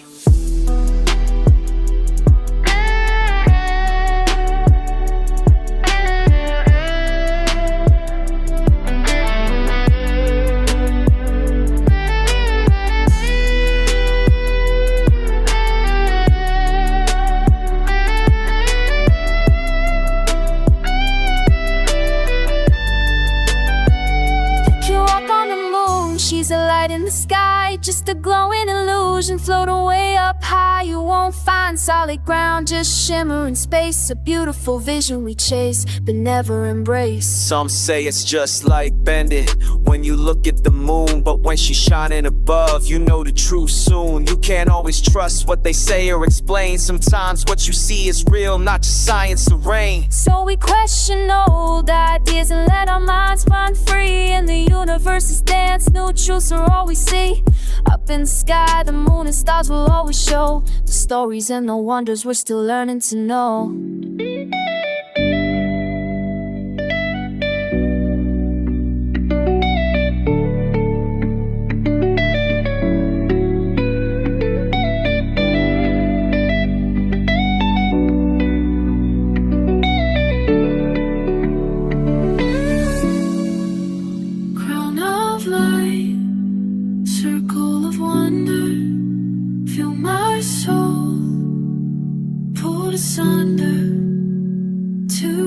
She's a light in the sky, just a glowing illusion. Float away up high, you won't find solid ground, just shimmer in space. A beautiful vision we chase, but never embrace. Some say it's just like Bandit when you look at the moon, but when she's shining above, you know the truth soon. You can't always trust what they say or explain. Sometimes what you see is real, not just science or rain. So we question old ideas and let our minds run free. And the universe's dance, new truths are all we see. Up in the sky, the moon and stars will always show the stories and the wonders we're still learning to know. Crown of light, circle of wonder, feel my soul pulled asunder to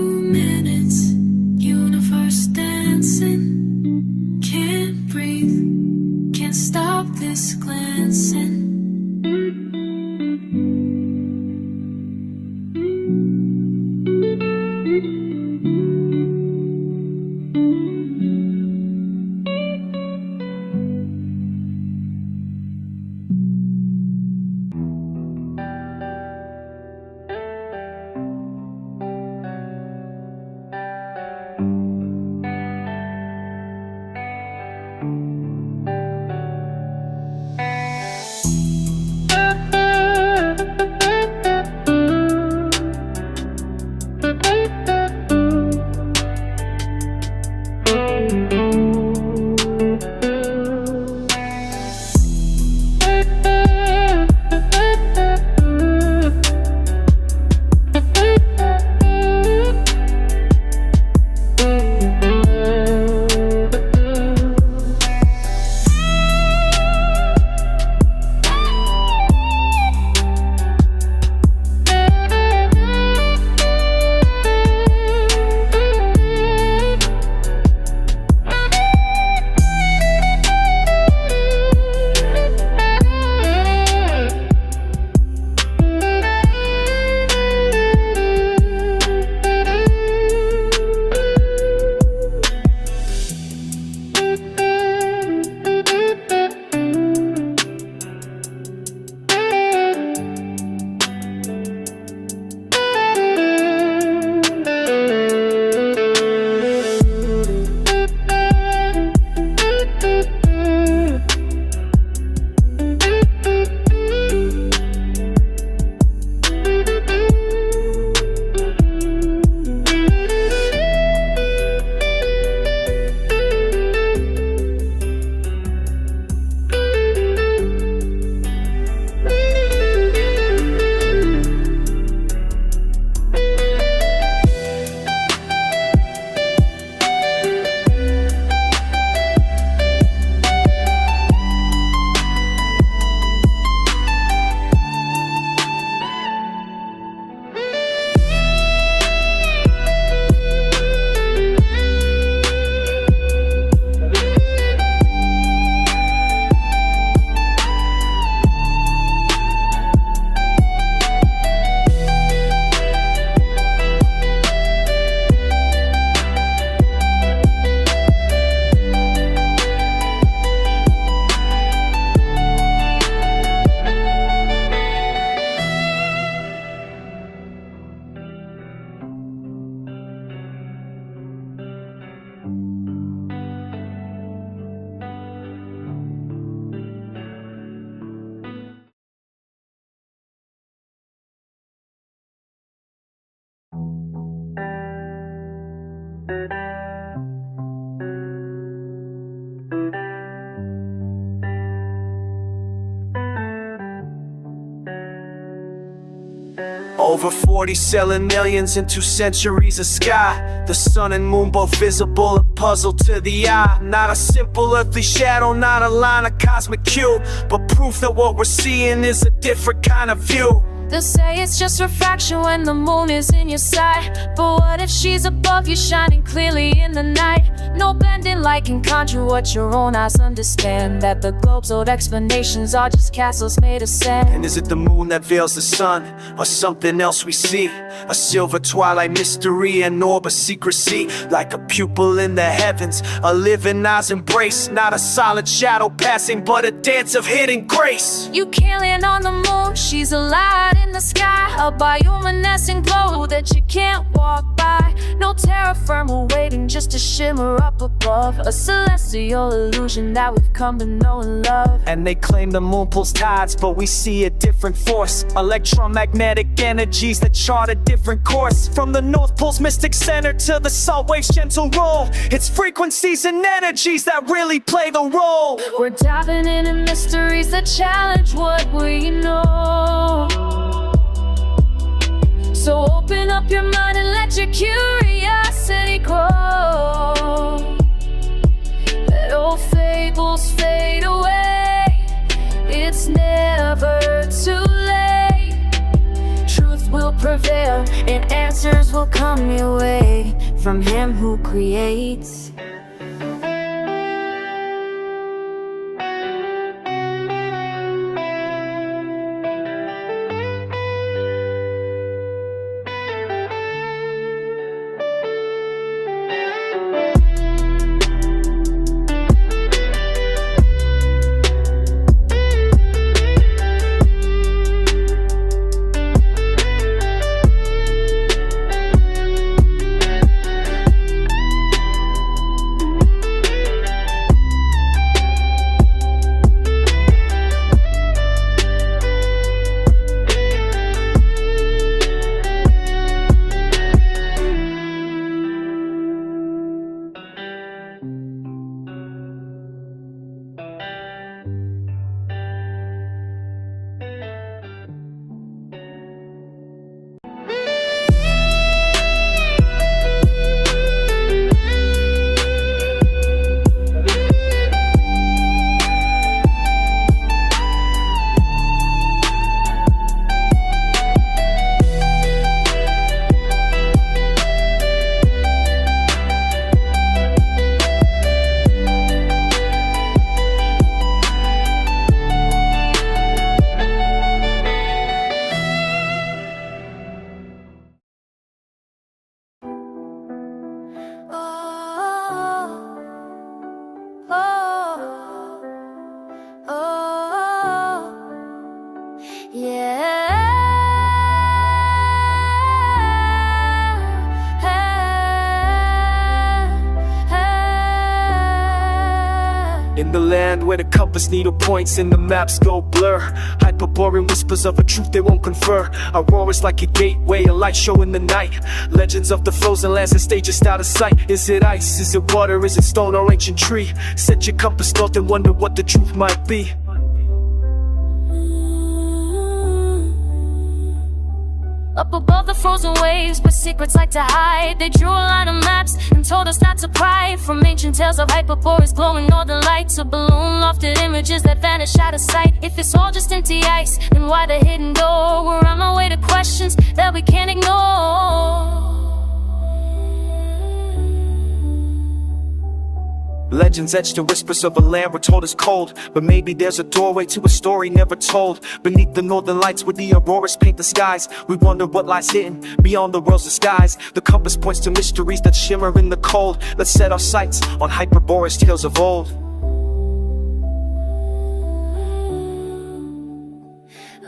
Over 40 selling millions in 2 centuries of sky. The sun and moon both visible, a puzzle to the eye. Not a simple earthly shadow, not a line of cosmic cue, but proof that what we're seeing is a different kind of view. They'll say it's just refraction when the moon is in your sight, but what if she's above you, shining clearly in the night? No bending light can conjure what your own eyes understand, that the globe's old explanations are just castles made of sand. And is it the moon that veils the sun, or something else we see? A silver twilight mystery, an orb of secrecy, like a pupil in the heavens, a living eye's embrace. Not a solid shadow passing, but a dance of hidden grace. You can't land on the moon, she's a light in the sky, a bioluminescent glow that you can't walk by. No terra firma waiting just to shimmer up above, a celestial illusion that we've come to know and love. And they claim the moon pulls tides, but we see a different force, electromagnetic energies that chart a different course. From the North Pole's mystic center to the salt wave's gentle roll, it's frequencies and energies that really play the role. We're diving into mysteries that challenge what we know. So open up your mind and let your curiosity grow. Let old fables fade away, it's never too late. Truth will prevail and answers will come your way from Him who creates. In the land where the compass needle points and the maps go blur, Hyperborean whispers of a truth they won't confer. Aurora is like a gateway, a light show in the night. Legends of the frozen lands and stages out of sight. Is it ice? Is it water? Is it stone or ancient tree? Set your compass north and wonder what the truth might be. Up above the frozen waves, where secrets like to hide, they drew a line of maps and told us not to pry. From ancient tales of Hyperborea's glowing northern light to balloon-lofted images that vanish out of sight. If it's all just empty ice, then why the hidden door? We're on our way to questions that we can't ignore. Legends etched in whispers of a land we're told is cold, but maybe there's a doorway to a story never told. Beneath the northern lights where the auroras paint the skies, we wonder what lies hidden beyond the world's disguise. The compass points to mysteries that shimmer in the cold. Let's set our sights on Hyperborea's tales of old.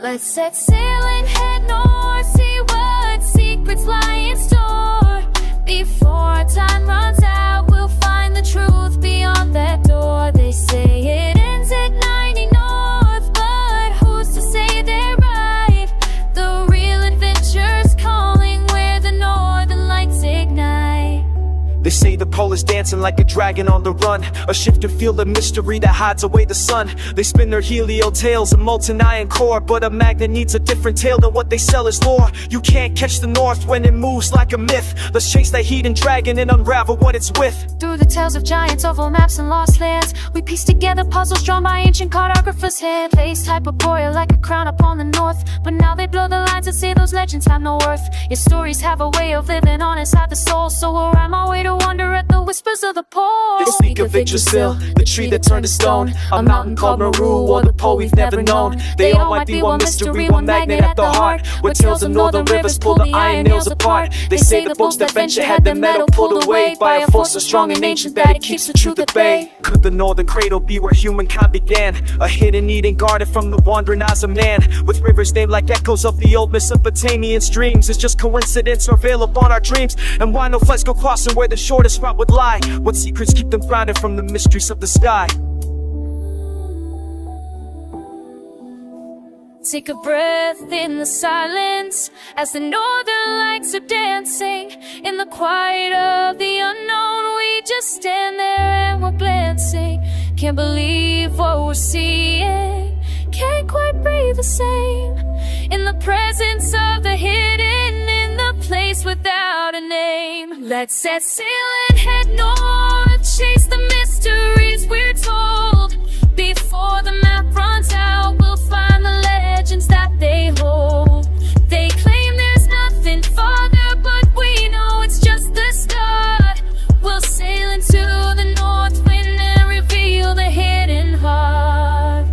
Let's set sail and head north, see what secrets lie in store. Before our time runs out, we'll find the truth beyond that door. They say it ends at 90 north, but who's to say they're right? The real adventure's calling where the northern lights ignite. They say the pole is dancing like a dragon on the run, a shifted field of mystery that hides away the sun. They spin their helio tails, a molten iron core, but a magnet needs a different tail than what they sell as lore. You can't catch the north when it moves like a myth. Let's chase that heat and dragon and unravel what it's with. Through the tales of giants, oval maps and lost lands, we piece together puzzles drawn by ancient cartographers' hand. Placed hyperborea like a crown upon the north, but now they blur the lines and say those legends have no worth. Your stories have a way of living on inside the soul, so we'll ride my way to wonder at the whispers of the pole. They speak of Yggdrasil, the tree that turned to stone, a mountain called Nauru, or the pole we've never known. They all might be one mystery, one magnet at the heart, where tales of northern rivers pull the iron nails apart. They say the boats that venture had their metal pulled away by a force so strong and ancient that it keeps the truth at bay. Could the northern cradle be where humankind began, a hidden Eden guarded from the wandering eyes of man, with rivers named like echoes of the old Mesopotamian streams? Is just coincidence or veil upon our dreams? And why no flights go crossing where the shortest route would lie? What secrets keep them grounded from the mysteries of the sky? Take a breath in the silence as the northern lights are dancing. In the quiet of the unknown, we just stand there and we're glancing. Can't believe what we're seeing, can't quite breathe the same. In the presence of the hidden, in the place without a name. Let's set sail and head north, chase the mysteries we're told. Before the map runs out, we'll find the legends that they hold. They claim there's nothing farther, but we know it's just the start. We'll sail into the north wind and reveal the hidden heart.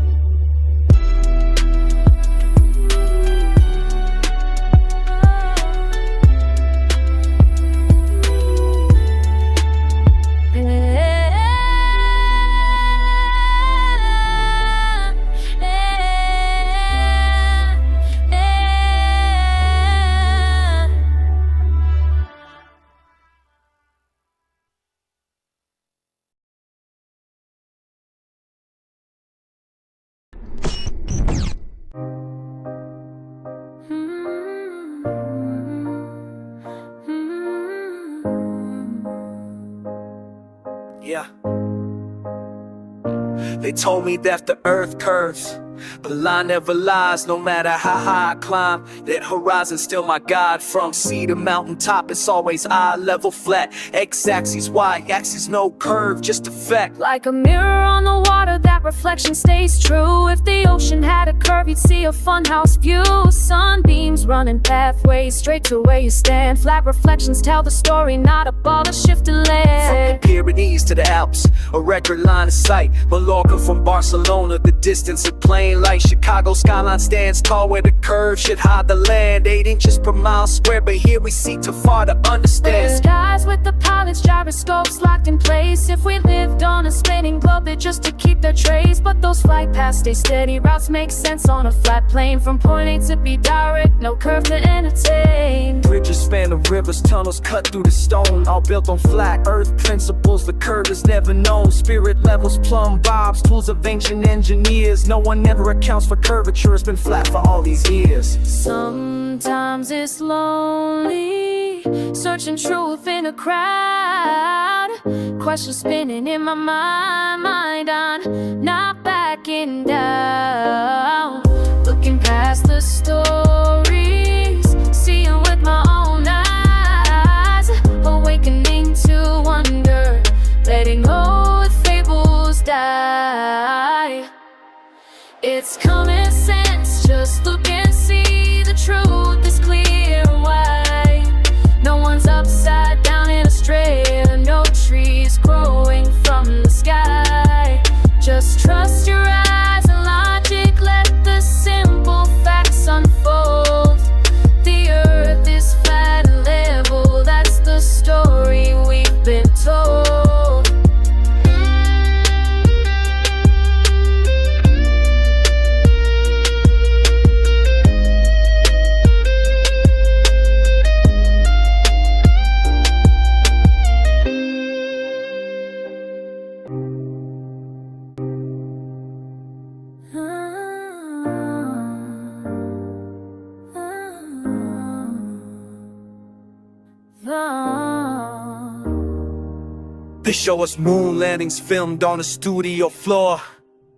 Yeah. They told me that the earth curves, but line never lies. No matter how high I climb, that horizon's still my guide. From sea to mountaintop, it's always eye level flat. X-axis, Y-axis, no curve, just effect. Like a mirror on the water, that reflection stays true. If the ocean had a curve, you'd see a funhouse view. Sunbeams running pathways straight to where you stand. Flat reflections tell the story, not a ball of shifted land. From the Pyrenees to the Alps, a record line of sight. Mallorca from Barcelona, the distance of plain light. Chicago skyline stands tall where the curve should hide the land. 8 inches per mile square, but here we see too far to understand. The skies with the pilot's gyroscopes locked in place. If we lived on a spinning globe, they're just to keep their trace. But those flight paths stay steady, routes make sense on a flat plane. From point A to B direct, no curve to entertain. Bridges span the rivers, tunnels cut through the stone, all built on flat earth principles. The curve is never known. Spirit levels, plumb bobs, tools of ancient engineers. No one ever accounts for curvature, it's been flat for all these years. Sometimes it's lonely, searching truth in a crowd. Questions spinning in my mind, I'm not backing down. Looking past the stories, seeing with my own eyes. Awakening to wonder, letting go of fables die. It's common sense, just look and see. The truth is clear and white. No one's upside down in Australia, no trees growing from the sky. Just trust your eyes and They show us moon landings filmed on a studio floor.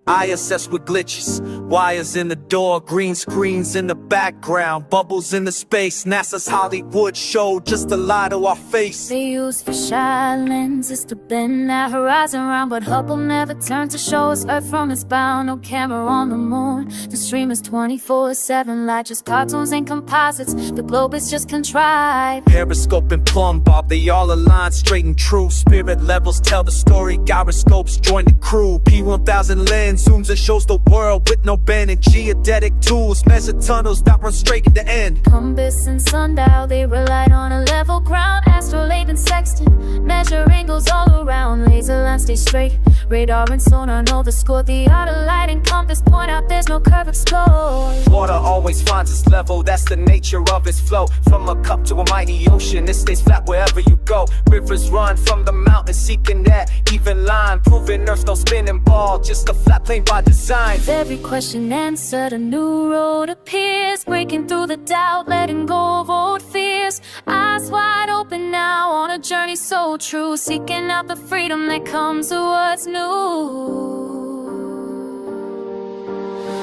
ISS with glitches, wires in the door, green screens in the background, bubbles in the space. NASA's Hollywood show just to lie to our face. They use fisheye lenses to bend that horizon round, but Hubble never turned to show us Earth from its bound. No camera on the moon, the stream is 24/7, like just cartoons and composites. The globe is just contrived. Periscope and plumb bob, they all align straight and true. Spirit levels tell the story, gyroscopes join the crew. P1000 lens zooms and shows the world with no bend, and geodetic tools measure tunnels that run straight to the end. Compass and sundial, they relied on a level ground. Astrolabe and sextant measure angles all around. Laser lines stay straight, radar and sonar know the score. The art of light and compass point out there's no curve explored. Water always finds its level, that's the nature of its flow. From a cup to a mighty ocean, it stays flat wherever you go. Rivers run from the mountains seeking that even line, proving Earth's no spinning ball, just a flat plane by design. With every question answered, a new road appears, breaking through the doubt, letting go of old fears. Eyes wide open now on a journey so true, seeking out the freedom that comes to what's new.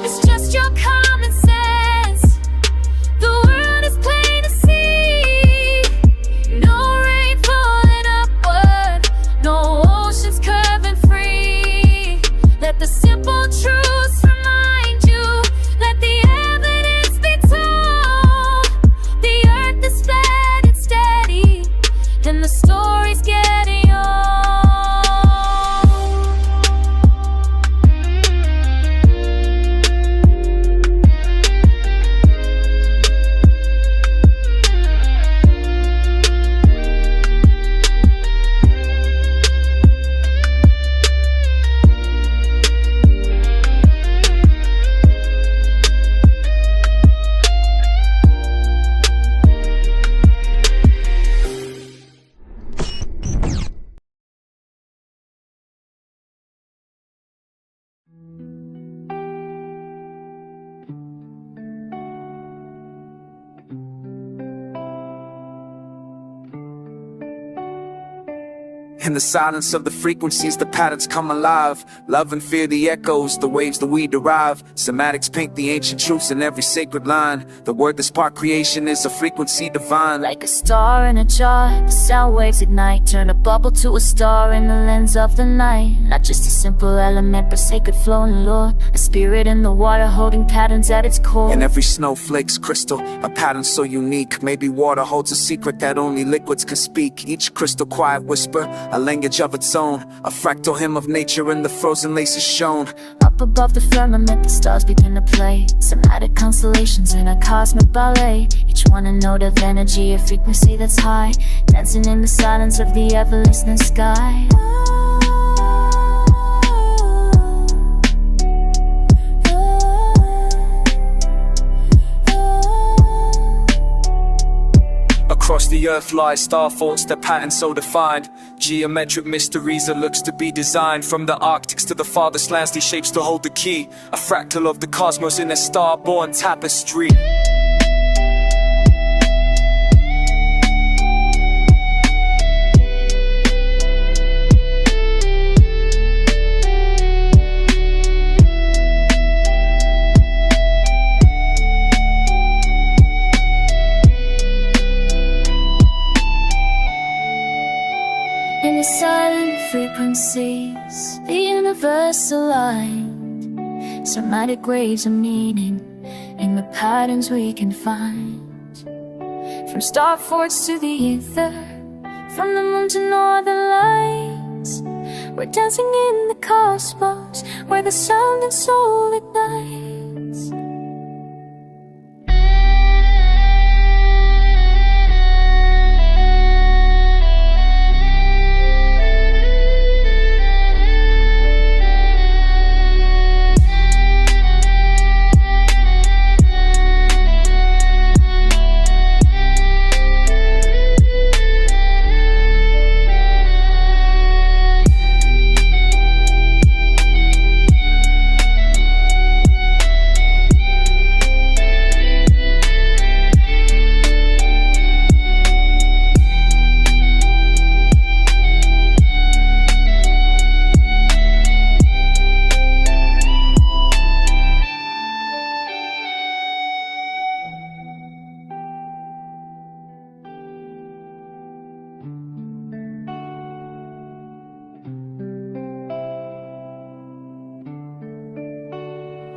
It's just your common sense, the world is plain to see. No rain falling upward, no oceans curving free. Let the simple truths remind you, let the evidence be told. The earth is flat and steady, and the story's getting old. In the silence of the frequencies, the patterns come alive. Love and fear, the echoes, the waves that we derive. Somatics paint the ancient truths in every sacred line. The word that spark creation is a frequency divine. Like a star in a jar, the sound waves ignite, turn a bubble to a star in the lens of the night. Not just a simple element, but sacred flow and lore. A spirit in the water holding patterns at its core. In every snowflake's crystal, a pattern so unique. Maybe water holds a secret that only liquids can speak. Each crystal quiet whisper, a language of its own, a fractal hymn of nature in the frozen laces shown. Up above the firmament, the stars begin to play, somatic constellations in a cosmic ballet. Each one a note of energy, a frequency that's high, dancing in the silence of the ever-listening sky. Across the earth lies star faults, their pattern so defined. Geometric mysteries that looks to be designed. From the Arctics to the farthest lands, these shapes to hold the key. A fractal of the cosmos in a star-born tapestry. In the silent frequencies, the universe aligned. Somatic waves of meaning in the patterns we can find. From star forts to the ether, from the moon to northern lights, we're dancing in the cosmos where the sound and soul ignites.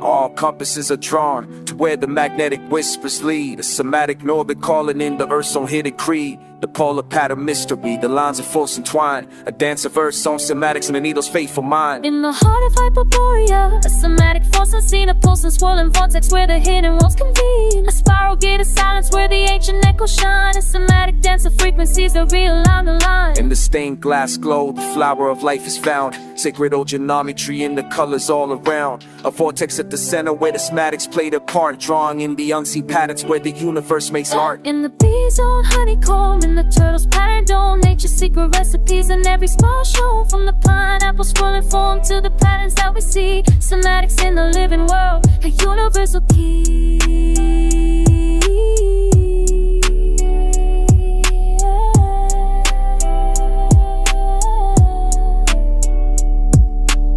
All compasses are drawn to where the magnetic whispers lead. A somatic orbit calling in the Earth's own hidden creed. The polar pattern mystery, the lines of force entwined. A dance of Earth's own somatics and the needle's faithful mind. In the heart of Hyperborea, a somatic force unseen, a pulse and swirling vortex where the hidden worlds convene. A spiral gate of silence where the ancient echoes shine. A somatic dance of frequencies that realign the line. In the stained glass glow, the flower of life is found. Sacred old geometry in the colors all around. A vortex at the center where the somatics play their part, drawing in the unseen patterns where the universe makes art. In the bee's own honeycomb, in the turtle's pattern dome, nature's secret recipes in every small show. From the pineapple swirling form to the patterns that we see. Somatics in the living world, a universal key.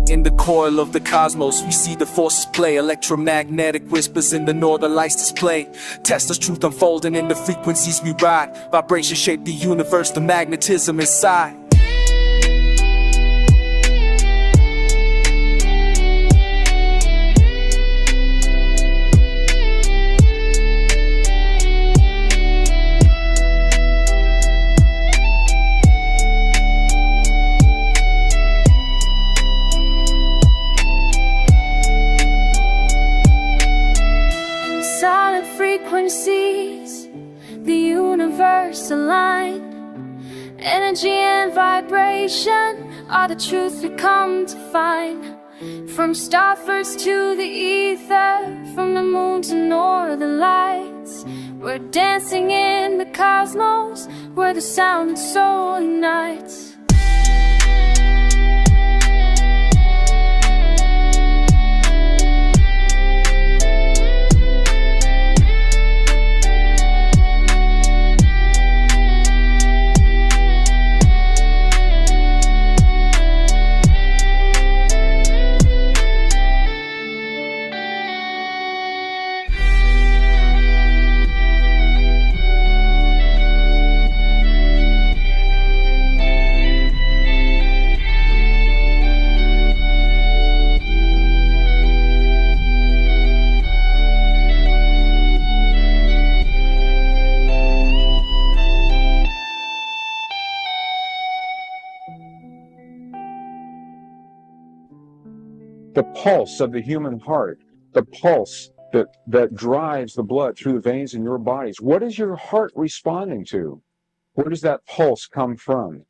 In the coil of the cosmos, we see the forces play. Electromagnetic whispers in the northern lights display. Tesla's truth unfolding in the frequencies we ride. Vibrations shape the universe, the magnetism inside. Frequencies, the universe aligned. Energy and vibration are the truth we come to find. From starbursts to the ether, from the moon to northern lights, we're dancing in the cosmos where the sound and soul unites. The pulse of the human heart, the pulse that drives the blood through the veins in your bodies. What is your heart responding to? Where does that pulse come from?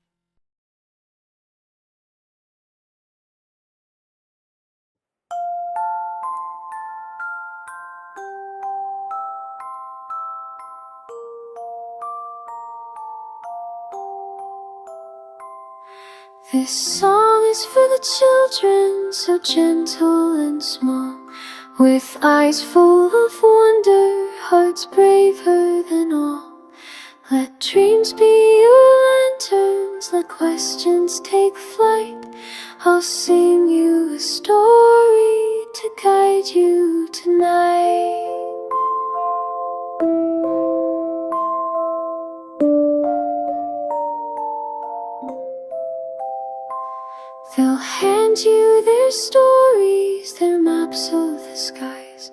This song is for the children, so gentle and small, with eyes full of wonder, hearts braver than all. Let dreams be your lanterns, let questions take flight. I'll sing you a story to guide you tonight. They'll hand you their stories, their maps of the skies.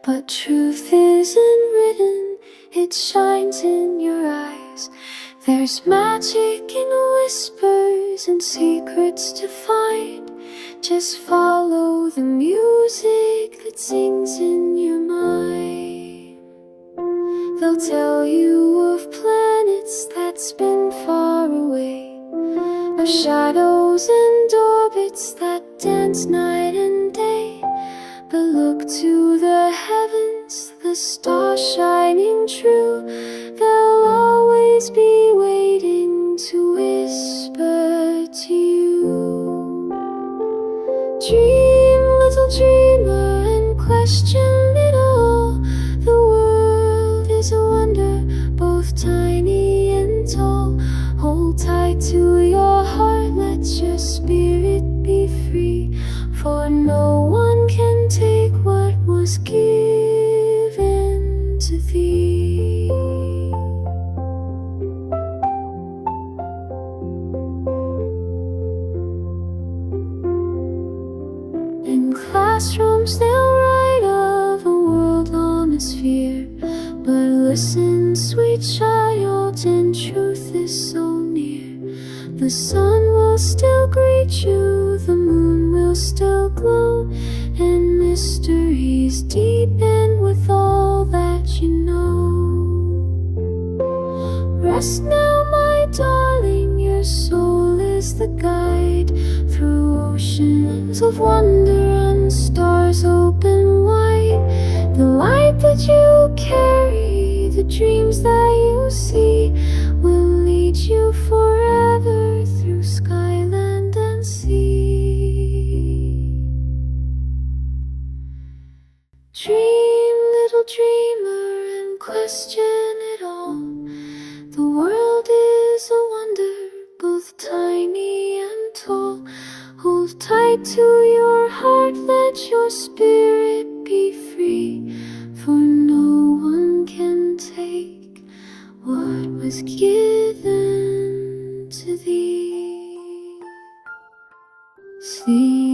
But truth isn't written, it shines in your eyes. There's magic in whispers and secrets to find. Just follow the music that sings in your mind. They'll tell you of planets that spin far away, of shadows and orbits that dance night and day. But look to the heavens, the stars shining true. They'll always be waiting to whisper to you. Dream, little dreamer, and question it all. The world is a wonder, both tiny and tall. Hold tight to your heart, let your spirit be free. For no one can take what was given to thee. In classrooms they'll write sweet child, and truth is so near. The sun will still greet you, the moon will still glow, and mysteries deepen with all that you know. Rest now, my darling, your soul is the guide through oceans of wonder and stars open wide. The light that you carry, the dreams that you see, will lead you forever through skyland and sea. Dream, little dreamer, and question it all. The world is a wonder, both tiny and tall. Hold tight to your heart, let your spirit be free, for no one can take what was given to thee. Sleep.